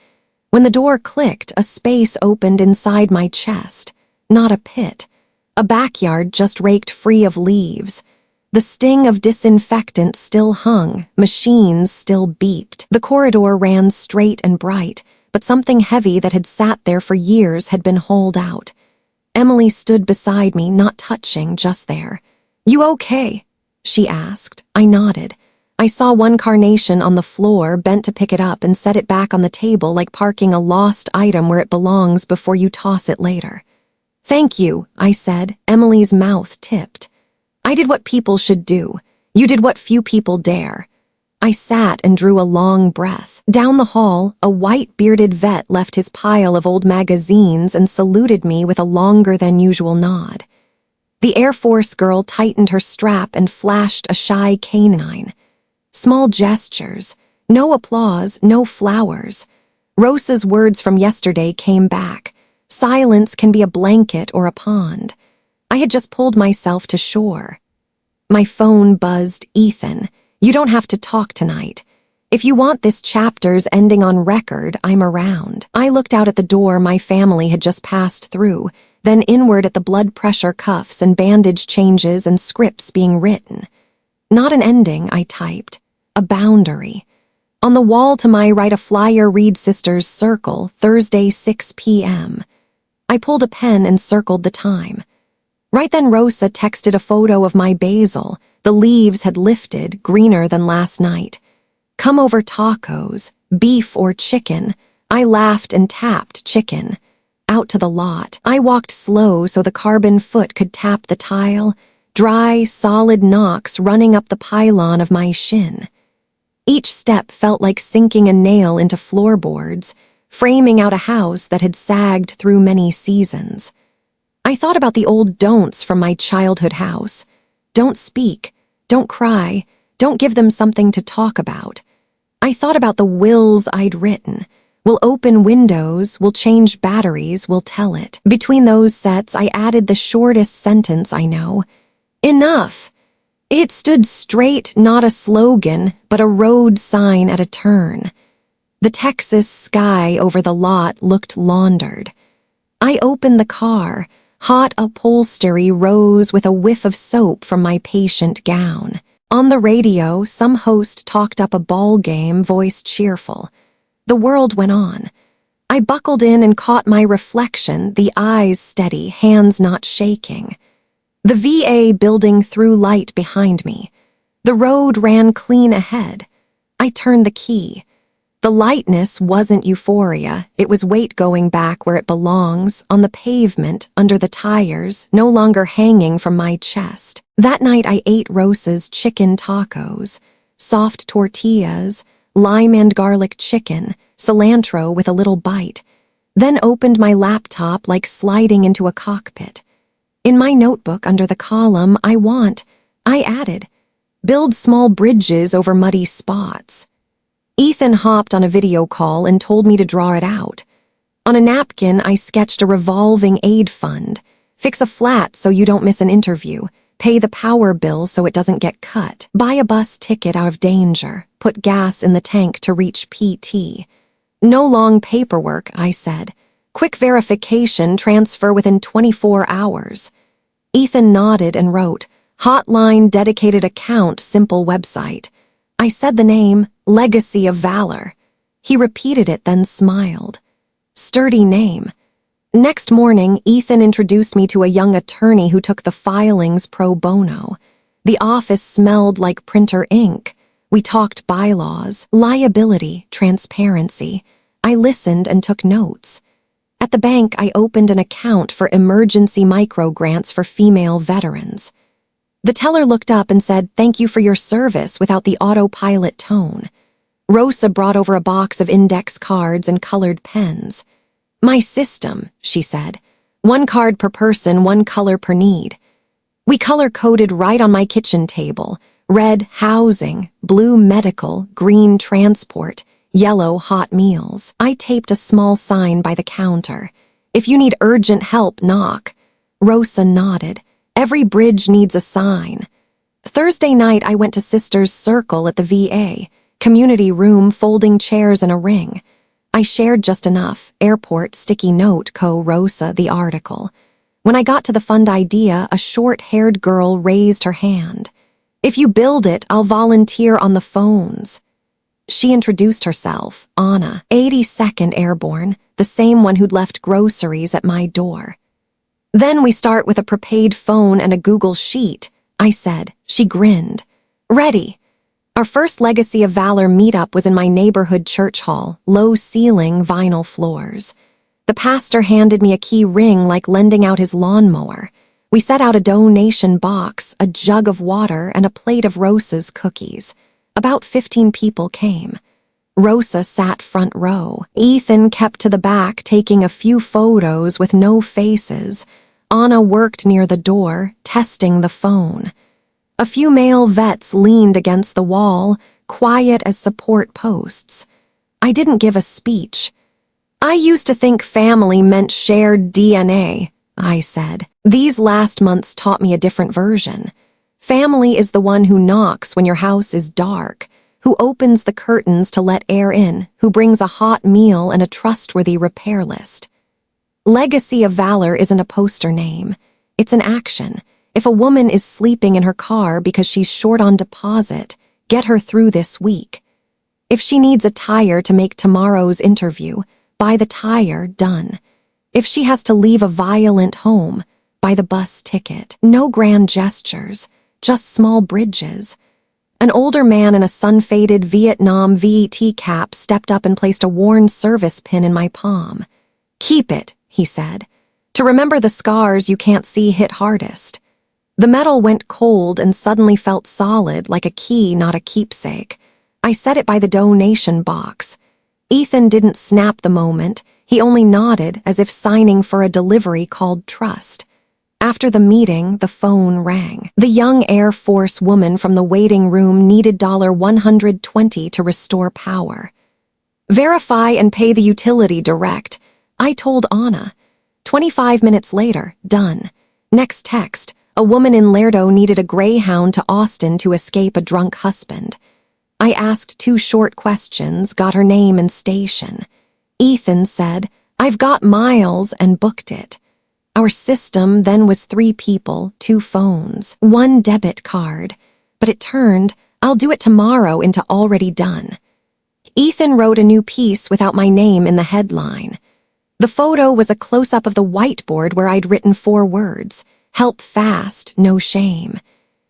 When the door clicked, a space opened inside my chest. Not a pit. A backyard just raked free of leaves. The sting of disinfectant still hung, machines still beeped. The corridor ran straight and bright, but something heavy that had sat there for years had been hauled out. Emily stood beside me, not touching, just there. You okay? She asked. I nodded. I saw one carnation on the floor, bent to pick it up and set it back on the table like parking a lost item where it belongs before you toss it later. "Thank you," I said. Emily's mouth tipped. "I did what people should do. You did what few people dare." I sat and drew a long breath. Down the hall, a white-bearded vet left his pile of old magazines and saluted me with a longer-than-usual nod. The Air Force girl tightened her strap and flashed a shy canine. Small gestures, no applause, no flowers. Rosa's words from yesterday came back. Silence can be a blanket or a pond. I had just pulled myself to shore. My phone buzzed. "Ethan, you don't have to talk tonight. If you want this chapter's ending on record, I'm around." I looked out at the door my family had just passed through, then inward at the blood pressure cuffs and bandage changes and scripts being written. "Not an ending," I typed. "A boundary." On the wall to my right, a flyer read Sisters Circle, Thursday 6 p.m. I pulled a pen and circled the time. Right then Rosa texted a photo of my basil. The leaves had lifted, greener than last night. "Come over tacos, beef or chicken." I laughed and tapped chicken. Out to the lot. I walked slow so the carbon foot could tap the tile, dry, solid knocks running up the pylon of my shin. Each step felt like sinking a nail into floorboards, framing out a house that had sagged through many seasons. I thought about the old don'ts from my childhood house. Don't speak, don't cry, don't give them something to talk about. I thought about the wills I'd written. We'll open windows, we'll change batteries, we'll tell it. Between those sets, I added the shortest sentence I know. Enough. It stood straight, not a slogan, but a road sign at a turn. The Texas sky over the lot looked laundered. I opened the car. Hot upholstery rose with a whiff of soap from my patient gown. On the radio, some host talked up a ball game, voice cheerful. The world went on. I buckled in and caught my reflection, the eyes steady, hands not shaking. The VA building threw light behind me. The road ran clean ahead. I turned the key. The lightness wasn't euphoria. It was weight going back where it belongs, on the pavement, under the tires, no longer hanging from my chest. That night I ate Rosa's chicken tacos, soft tortillas, lime and garlic chicken, cilantro with a little bite, then opened my laptop like sliding into a cockpit. In my notebook under the column I added, build small bridges over muddy spots. Ethan hopped on a video call and told me to draw it out. On a napkin, I sketched a revolving aid fund. Fix a flat so you don't miss an interview. Pay the power bill so it doesn't get cut. Buy a bus ticket out of danger. Put gas in the tank to reach PT. No long paperwork, I said. Quick verification, transfer within 24 hours. Ethan nodded and wrote, hotline, dedicated account, simple website. I said the name, Legacy of Valor. He repeated it, then smiled. Sturdy name. Next morning, Ethan introduced me to a young attorney who took the filings pro bono. The office smelled like printer ink. We talked bylaws, liability, transparency. I listened and took notes. At the bank, I opened an account for emergency microgrants for female veterans. The teller looked up and said, "Thank you for your service," without the autopilot tone. Rosa brought over a box of index cards and colored pens. "My system," she said. "One card per person, one color per need." We color-coded right on my kitchen table. Red, housing; blue, medical; green, transport; yellow, hot meals. I taped a small sign by the counter. "If you need urgent help, knock." Rosa nodded. Every bridge needs a sign. Thursday night, I went to Sisters Circle at the VA. Community room, folding chairs and a ring. I shared just enough. Airport, sticky note, Rosa, the article. When I got to the fund idea, a short-haired girl raised her hand. "If you build it, I'll volunteer on the phones." She introduced herself, Anna, 82nd Airborne, the same one who'd left groceries at my door. "Then we start with a prepaid phone and a Google Sheet," I said. She grinned. "Ready." Our first Legacy of Valor meetup was in my neighborhood church hall, low ceiling, vinyl floors. The pastor handed me a key ring like lending out his lawnmower. We set out a donation box, a jug of water, and a plate of Rosa's cookies. About 15 people came. Rosa sat front row. Ethan kept to the back, taking a few photos with no faces. Anna worked near the door, testing the phone. A few male vets leaned against the wall, quiet as support posts. I didn't give a speech. I used to think family meant shared DNA, I said. These last months taught me a different version. Family is the one who knocks when your house is dark, who opens the curtains to let air in, who brings a hot meal and a trustworthy repair list. Legacy of Valor isn't a poster name. It's an action. If a woman is sleeping in her car because she's short on deposit, get her through this week. If she needs a tire to make tomorrow's interview, buy the tire, done. If she has to leave a violent home, buy the bus ticket. No grand gestures, just small bridges. An older man in a sun-faded Vietnam VET cap stepped up and placed a worn service pin in my palm. "Keep it," he said. "To remember the scars you can't see hit hardest." The metal went cold and suddenly felt solid, like a key, not a keepsake. I set it by the donation box. Ethan didn't snap the moment. He only nodded, as if signing for a delivery called trust. After the meeting, the phone rang. The young Air Force woman from the waiting room needed $120 to restore power. "Verify and pay the utility direct," I told Anna. 25 minutes later, done. Next text, a woman in Lerdo needed a Greyhound to Austin to escape a drunk husband. I asked 2 short questions, got her name and station. Ethan said, "I've got miles," and booked it. Our system then was 3 people, 2 phones, 1 debit card. But it turned, "I'll do it tomorrow," into already done. Ethan wrote a new piece without my name in the headline. The photo was a close-up of the whiteboard where I'd written 4 words: "Help fast, no shame."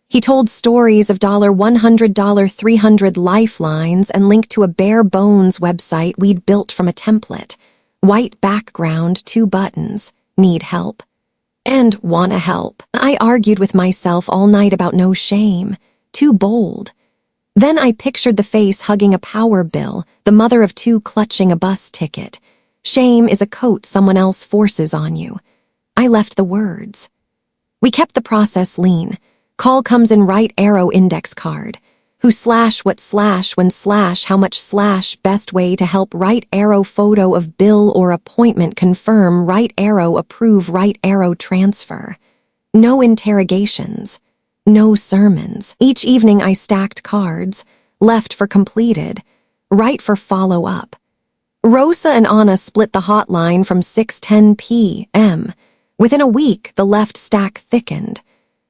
He told stories of $100, $300 lifelines and linked to a bare-bones website we'd built from a template. White background, 2 buttons. Need help? And wanna help. I argued with myself all night about no shame. Too bold. Then I pictured the face hugging a power bill, the mother of 2 clutching a bus ticket. Shame is a coat someone else forces on you. I left the words. We kept the process lean. Call comes in right arrow index card. Who slash what slash when slash how much slash best way to help right arrow photo of bill or appointment confirm right arrow approve right arrow transfer. No interrogations. No sermons. Each evening I stacked cards, left for completed, right for follow-up. Rosa and Anna split the hotline from 6:10 p.m. Within a week, the left stack thickened.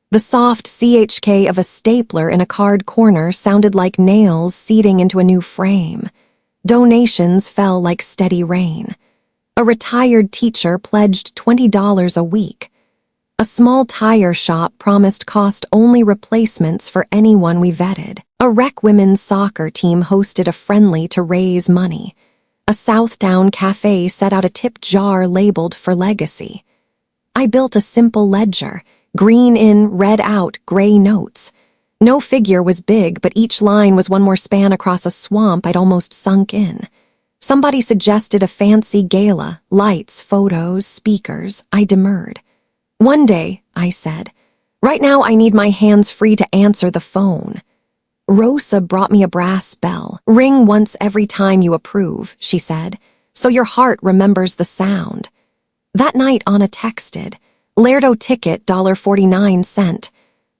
The soft CHK of a stapler in a card corner sounded like nails seating into a new frame. Donations fell like steady rain. A retired teacher pledged $20 a week. A small tire shop promised cost-only replacements for anyone we vetted. A rec women's soccer team hosted a friendly to raise money. A Southdown cafe set out a tip jar labeled for legacy. I built a simple ledger. Green in, red out, gray notes. No figure was big, but each line was one more span across a swamp I'd almost sunk in. Somebody suggested a fancy gala, lights, photos, speakers. I demurred. "One day," I said. "Right now I need my hands free to answer the phone." Rosa brought me a brass bell. "Ring once every time you approve," she said, "so your heart remembers the sound." That night Anna texted, "Lerdo ticket, $1.49.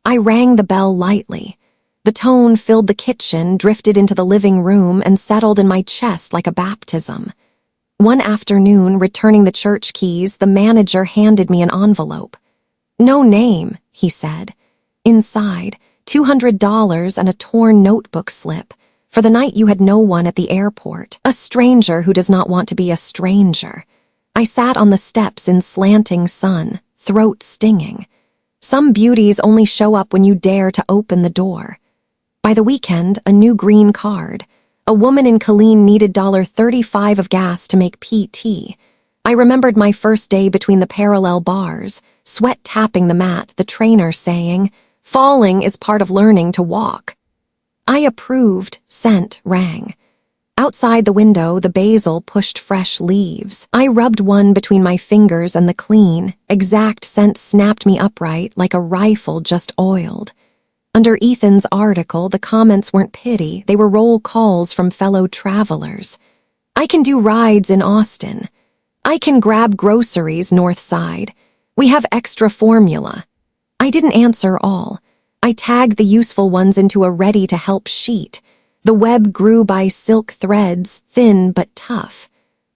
I rang the bell lightly. The tone filled the kitchen, drifted into the living room, and settled in my chest like a baptism. One afternoon, returning the church keys, the manager handed me an envelope. "No name," he said. Inside, $200 and a torn notebook slip. "For the night you had no one at the airport. A stranger who does not want to be a stranger." I sat on the steps in slanting sun, throat stinging. Some beauties only show up when you dare to open the door. By By the weekend, a new green card. A woman in Killeen needed $35 of gas to make PT. I remembered my first day between the parallel bars, sweat tapping the mat, the trainer saying, "Falling is part of learning to walk." I approved, scent rang. Outside the window, the basil pushed fresh leaves. I rubbed one between my fingers and the clean, exact scent snapped me upright like a rifle just oiled. Under Ethan's article, the comments weren't pity, they were roll calls from fellow travelers. I can do rides in Austin. I can grab groceries north side. We have extra formula. I didn't answer all. I tagged the useful ones into a ready-to-help sheet. The web grew by silk threads, thin but tough.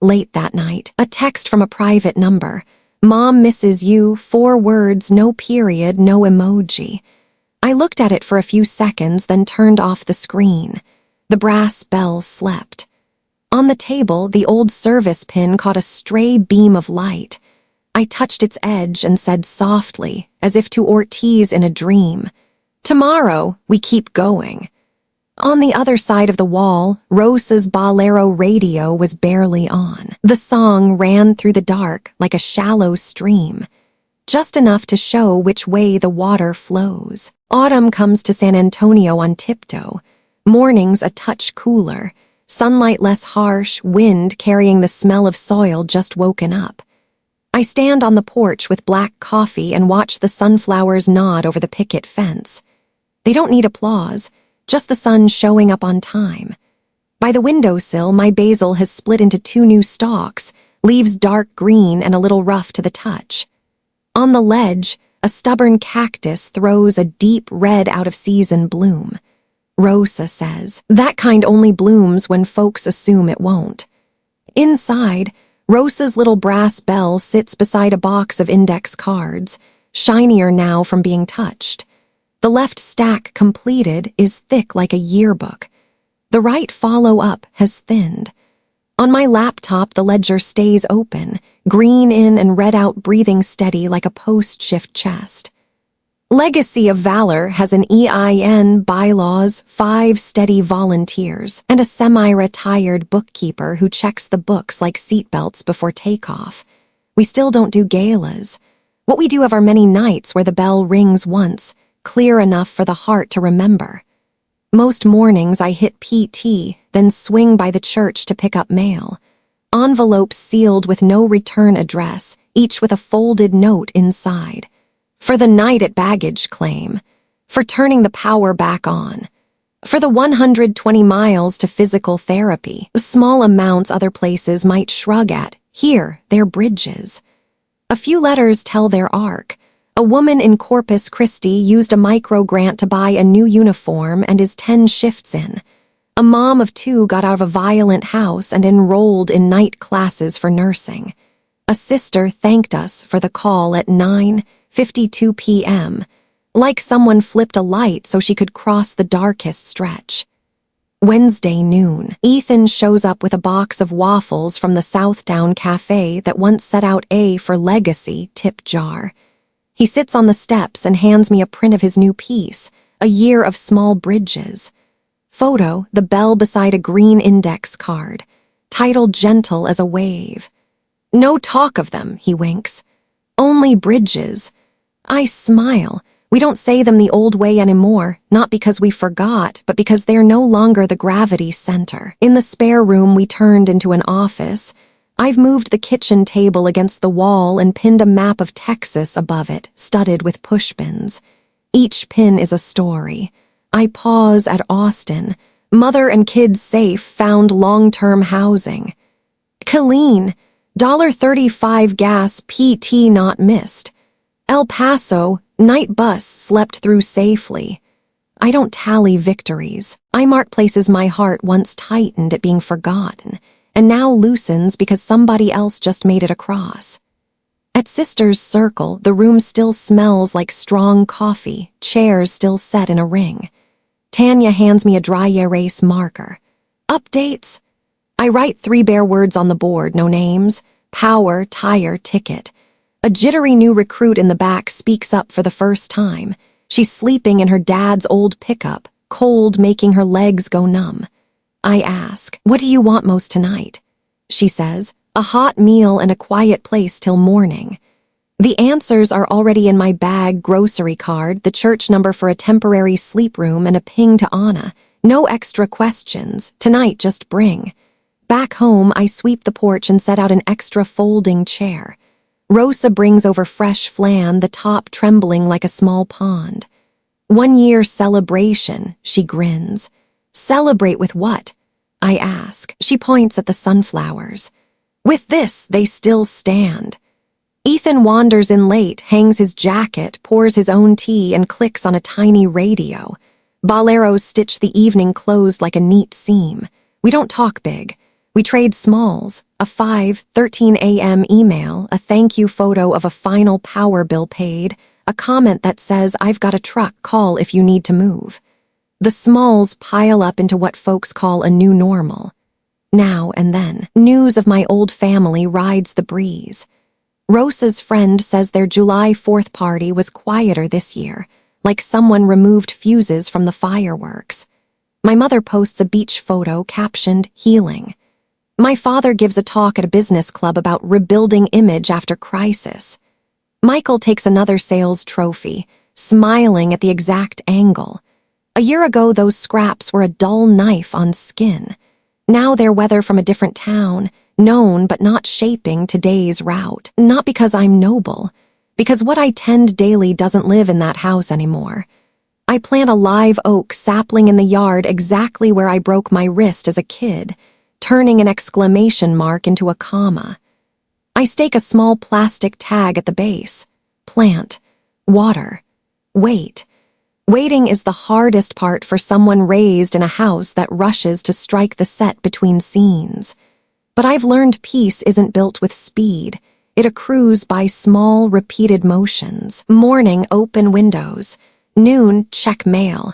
Late that night, a text from a private number. "Mom misses you, 4 words, no period, no emoji." I looked at it for a few seconds, then turned off the screen. The brass bell slept. On the table, the old service pin caught a stray beam of light. I touched its edge and said softly, as if to Ortiz in a dream, "Tomorrow, we keep going." On the other side of the wall, Rosa's Bolero radio was barely on. The song ran through the dark like a shallow stream, just enough to show which way the water flows. Autumn comes to San Antonio on tiptoe, mornings a touch cooler, sunlight less harsh, wind carrying the smell of soil just woken up. I stand on the porch with black coffee and watch the sunflowers nod over the picket fence. They don't need applause, just the sun showing up on time. By the windowsill, my basil has split into 2 new stalks, leaves dark green and a little rough to the touch. On the ledge, a stubborn cactus throws a deep red out-of-season bloom. Rosa says, "That kind only blooms when folks assume it won't." Inside, Rosa's little brass bell sits beside a box of index cards, shinier now from being touched. The left stack completed is thick like a yearbook. The right follow-up has thinned. On my laptop, the ledger stays open, green in and red out, breathing steady like a post-shift chest. Legacy of Valor has an EIN, bylaws, 5 steady volunteers, and a semi-retired bookkeeper who checks the books like seatbelts before takeoff. We still don't do galas. What we do have are many nights where the bell rings once, clear enough for the heart to remember. Most mornings I hit PT, then swing by the church to pick up mail. Envelopes sealed with no return address, each with a folded note inside. For the night at baggage claim. For turning the power back on. For the 120 miles to physical therapy. Small amounts other places might shrug at. Here, they're bridges. A few letters tell their arc. A woman in Corpus Christi used a micro-grant to buy a new uniform and is 10 shifts in. A mom of 2 got out of a violent house and enrolled in night classes for nursing. A sister thanked us for the call at 9:52 p.m., like someone flipped a light so she could cross the darkest stretch. Wednesday noon, Ethan shows up with a box of waffles from the Southdown Cafe that once set out A for Legacy tip jar. He sits on the steps and hands me a print of his new piece, A Year of Small Bridges. Photo, the bell beside a green index card, titled Gentle as a Wave. "No talk of them," he winks. "Only bridges." I smile. We don't say them the old way anymore, not because we forgot, but because they're no longer the gravity center. In the spare room we turned into an office. I've moved the kitchen table against the wall and pinned a map of Texas above it, studded with pushpins. Each pin is a story. I pause at Austin. Mother and kids safe, found long-term housing. Killeen, $35 gas, PT not missed. El Paso, night bus slept through safely. I don't tally victories. I mark places my heart once tightened at being forgotten, and now loosens because somebody else just made it across. At Sister's Circle, the room still smells like strong coffee, chairs still set in a ring. Tanya hands me a dry erase marker. Updates? I write 3 bare words on the board, no names. Power, tire, ticket. A jittery new recruit in the back speaks up for the first time. She's sleeping in her dad's old pickup, cold making her legs go numb. I ask, "What do you want most tonight?" She says, "A hot meal and a quiet place till morning." The answers are already in my bag: grocery card, the church number for a temporary sleep room, and a ping to Anna. No extra questions. Tonight, just bring. Back home, I sweep the porch and set out an extra folding chair. Rosa brings over fresh flan, the top trembling like a small pond. 1 year celebration, she grins. Celebrate with what? I ask. She points at the sunflowers. With this, they still stand. Ethan wanders in late, hangs his jacket, pours his own tea, and clicks on a tiny radio. Boleros stitch the evening closed like a neat seam. We don't talk big. We trade smalls, a 5:13 a.m. email, a thank you photo of a final power bill paid, a comment that says, "I've got a truck, call if you need to move." The smalls pile up into what folks call a new normal. Now and then, news of my old family rides the breeze. Rosa's friend says their July 4th party was quieter this year, like someone removed fuses from the fireworks. My mother posts a beach photo captioned, "Healing." My father gives a talk at a business club about rebuilding image after crisis. Michael takes another sales trophy, smiling at the exact angle. A year ago, those scraps were a dull knife on skin. Now they're weather from a different town, known but not shaping today's route. Not because I'm noble, because what I tend daily doesn't live in that house anymore. I plant a live oak sapling in the yard exactly where I broke my wrist as a kid, turning an exclamation mark into a comma. I stake a small plastic tag at the base. Plant. Water. Wait. Waiting is the hardest part for someone raised in a house that rushes to strike the set between scenes. But I've learned peace isn't built with speed. It accrues by small, repeated motions. Morning, open windows. Noon, check mail.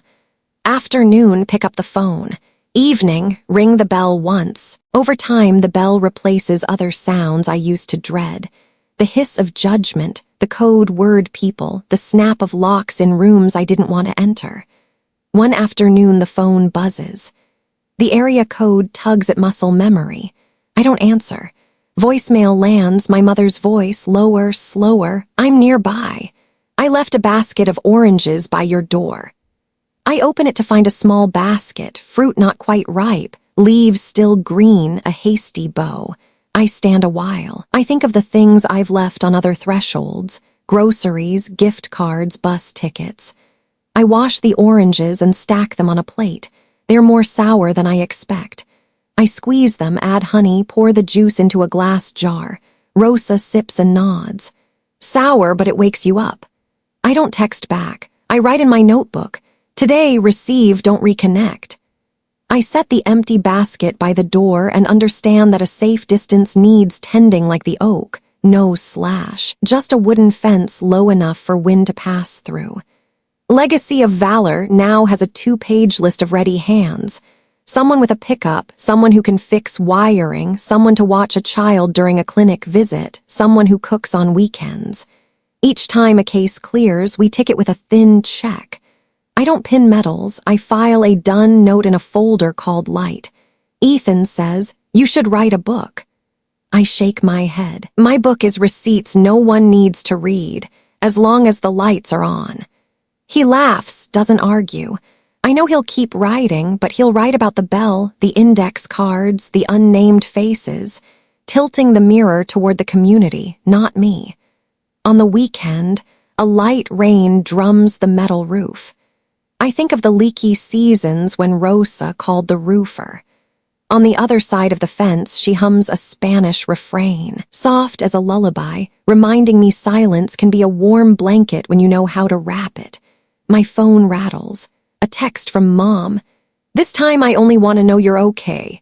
Afternoon, pick up the phone. Evening, ring the bell once. Over time, the bell replaces other sounds I used to dread. The hiss of judgment, the code word people, the snap of locks in rooms I didn't want to enter. One afternoon, the phone buzzes. The area code tugs at muscle memory. I don't answer. Voicemail lands, my mother's voice, lower, slower. "I'm nearby. I left a basket of oranges by your door." I open it to find a small basket, fruit not quite ripe, leaves still green, a hasty bow. I stand a while. I think of the things I've left on other thresholds, groceries, gift cards, bus tickets. I wash the oranges and stack them on a plate. They're more sour than I expect. I squeeze them, add honey, pour the juice into a glass jar. Rosa sips and nods. Sour, but it wakes you up. I don't text back. I write in my notebook. Today, receive, don't reconnect. I set the empty basket by the door and understand that a safe distance needs tending like the oak. No slash, just a wooden fence low enough for wind to pass through. Legacy of Valor now has a 2-page list of ready hands. Someone with a pickup, someone who can fix wiring, someone to watch a child during a clinic visit, someone who cooks on weekends. Each time a case clears, we tick it with a thin check. I don't pin medals. I file a done note in a folder called Light. Ethan says, "You should write a book." I shake my head. My book is receipts no one needs to read, as long as the lights are on. He laughs, doesn't argue. I know he'll keep writing, but he'll write about the bell, the index cards, the unnamed faces, tilting the mirror toward the community, not me. On the weekend, a light rain drums the metal roof. I think of the leaky seasons when Rosa called the roofer. On the other side of the fence, she hums a Spanish refrain, soft as a lullaby, reminding me silence can be a warm blanket when you know how to wrap it. My phone rattles. A text from Mom. "This time I only want to know you're okay."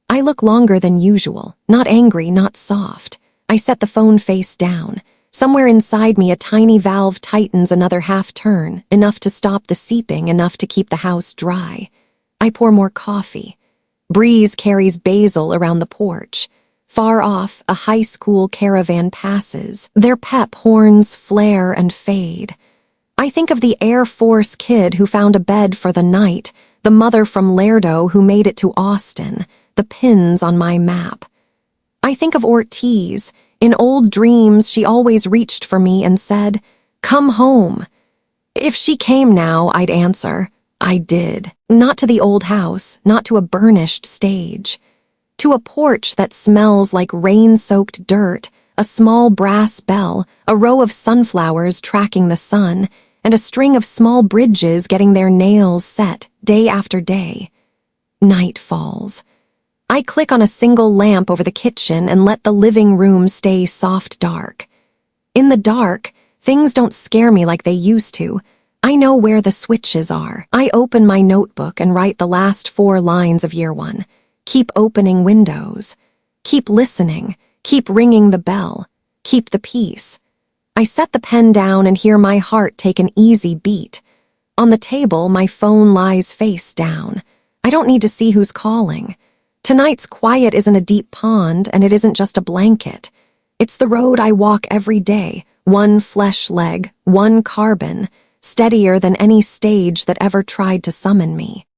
I look longer than usual, not angry, not soft. I set the phone face down. Somewhere inside me, a tiny valve tightens another half turn, enough to stop the seeping, enough to keep the house dry. I pour more coffee. Breeze carries basil around the porch. Far off, a high school caravan passes. Their pep horns flare and fade. I think of the Air Force kid who found a bed for the night, the mother from Lerdo who made it to Austin, the pins on my map. I think of Ortiz. In old dreams, she always reached for me and said, "Come home." If she came now, I'd answer. I did. Not to the old house, not to a burnished stage. To a porch that smells like rain-soaked dirt, a small brass bell, a row of sunflowers tracking the sun, and a string of small bridges getting their nails set day after day. Night falls. I click on a single lamp over the kitchen and let the living room stay soft dark. In the dark, things don't scare me like they used to. I know where the switches are. I open my notebook and write the last 4 lines of year 1. Keep opening windows. Keep listening. Keep ringing the bell. Keep the peace. I set the pen down and hear my heart take an easy beat. On the table, my phone lies face down. I don't need to see who's calling. Tonight's quiet isn't a deep pond, and it isn't just a blanket. It's the road I walk every day, one flesh leg, one carbon, steadier than any stage that ever tried to summon me.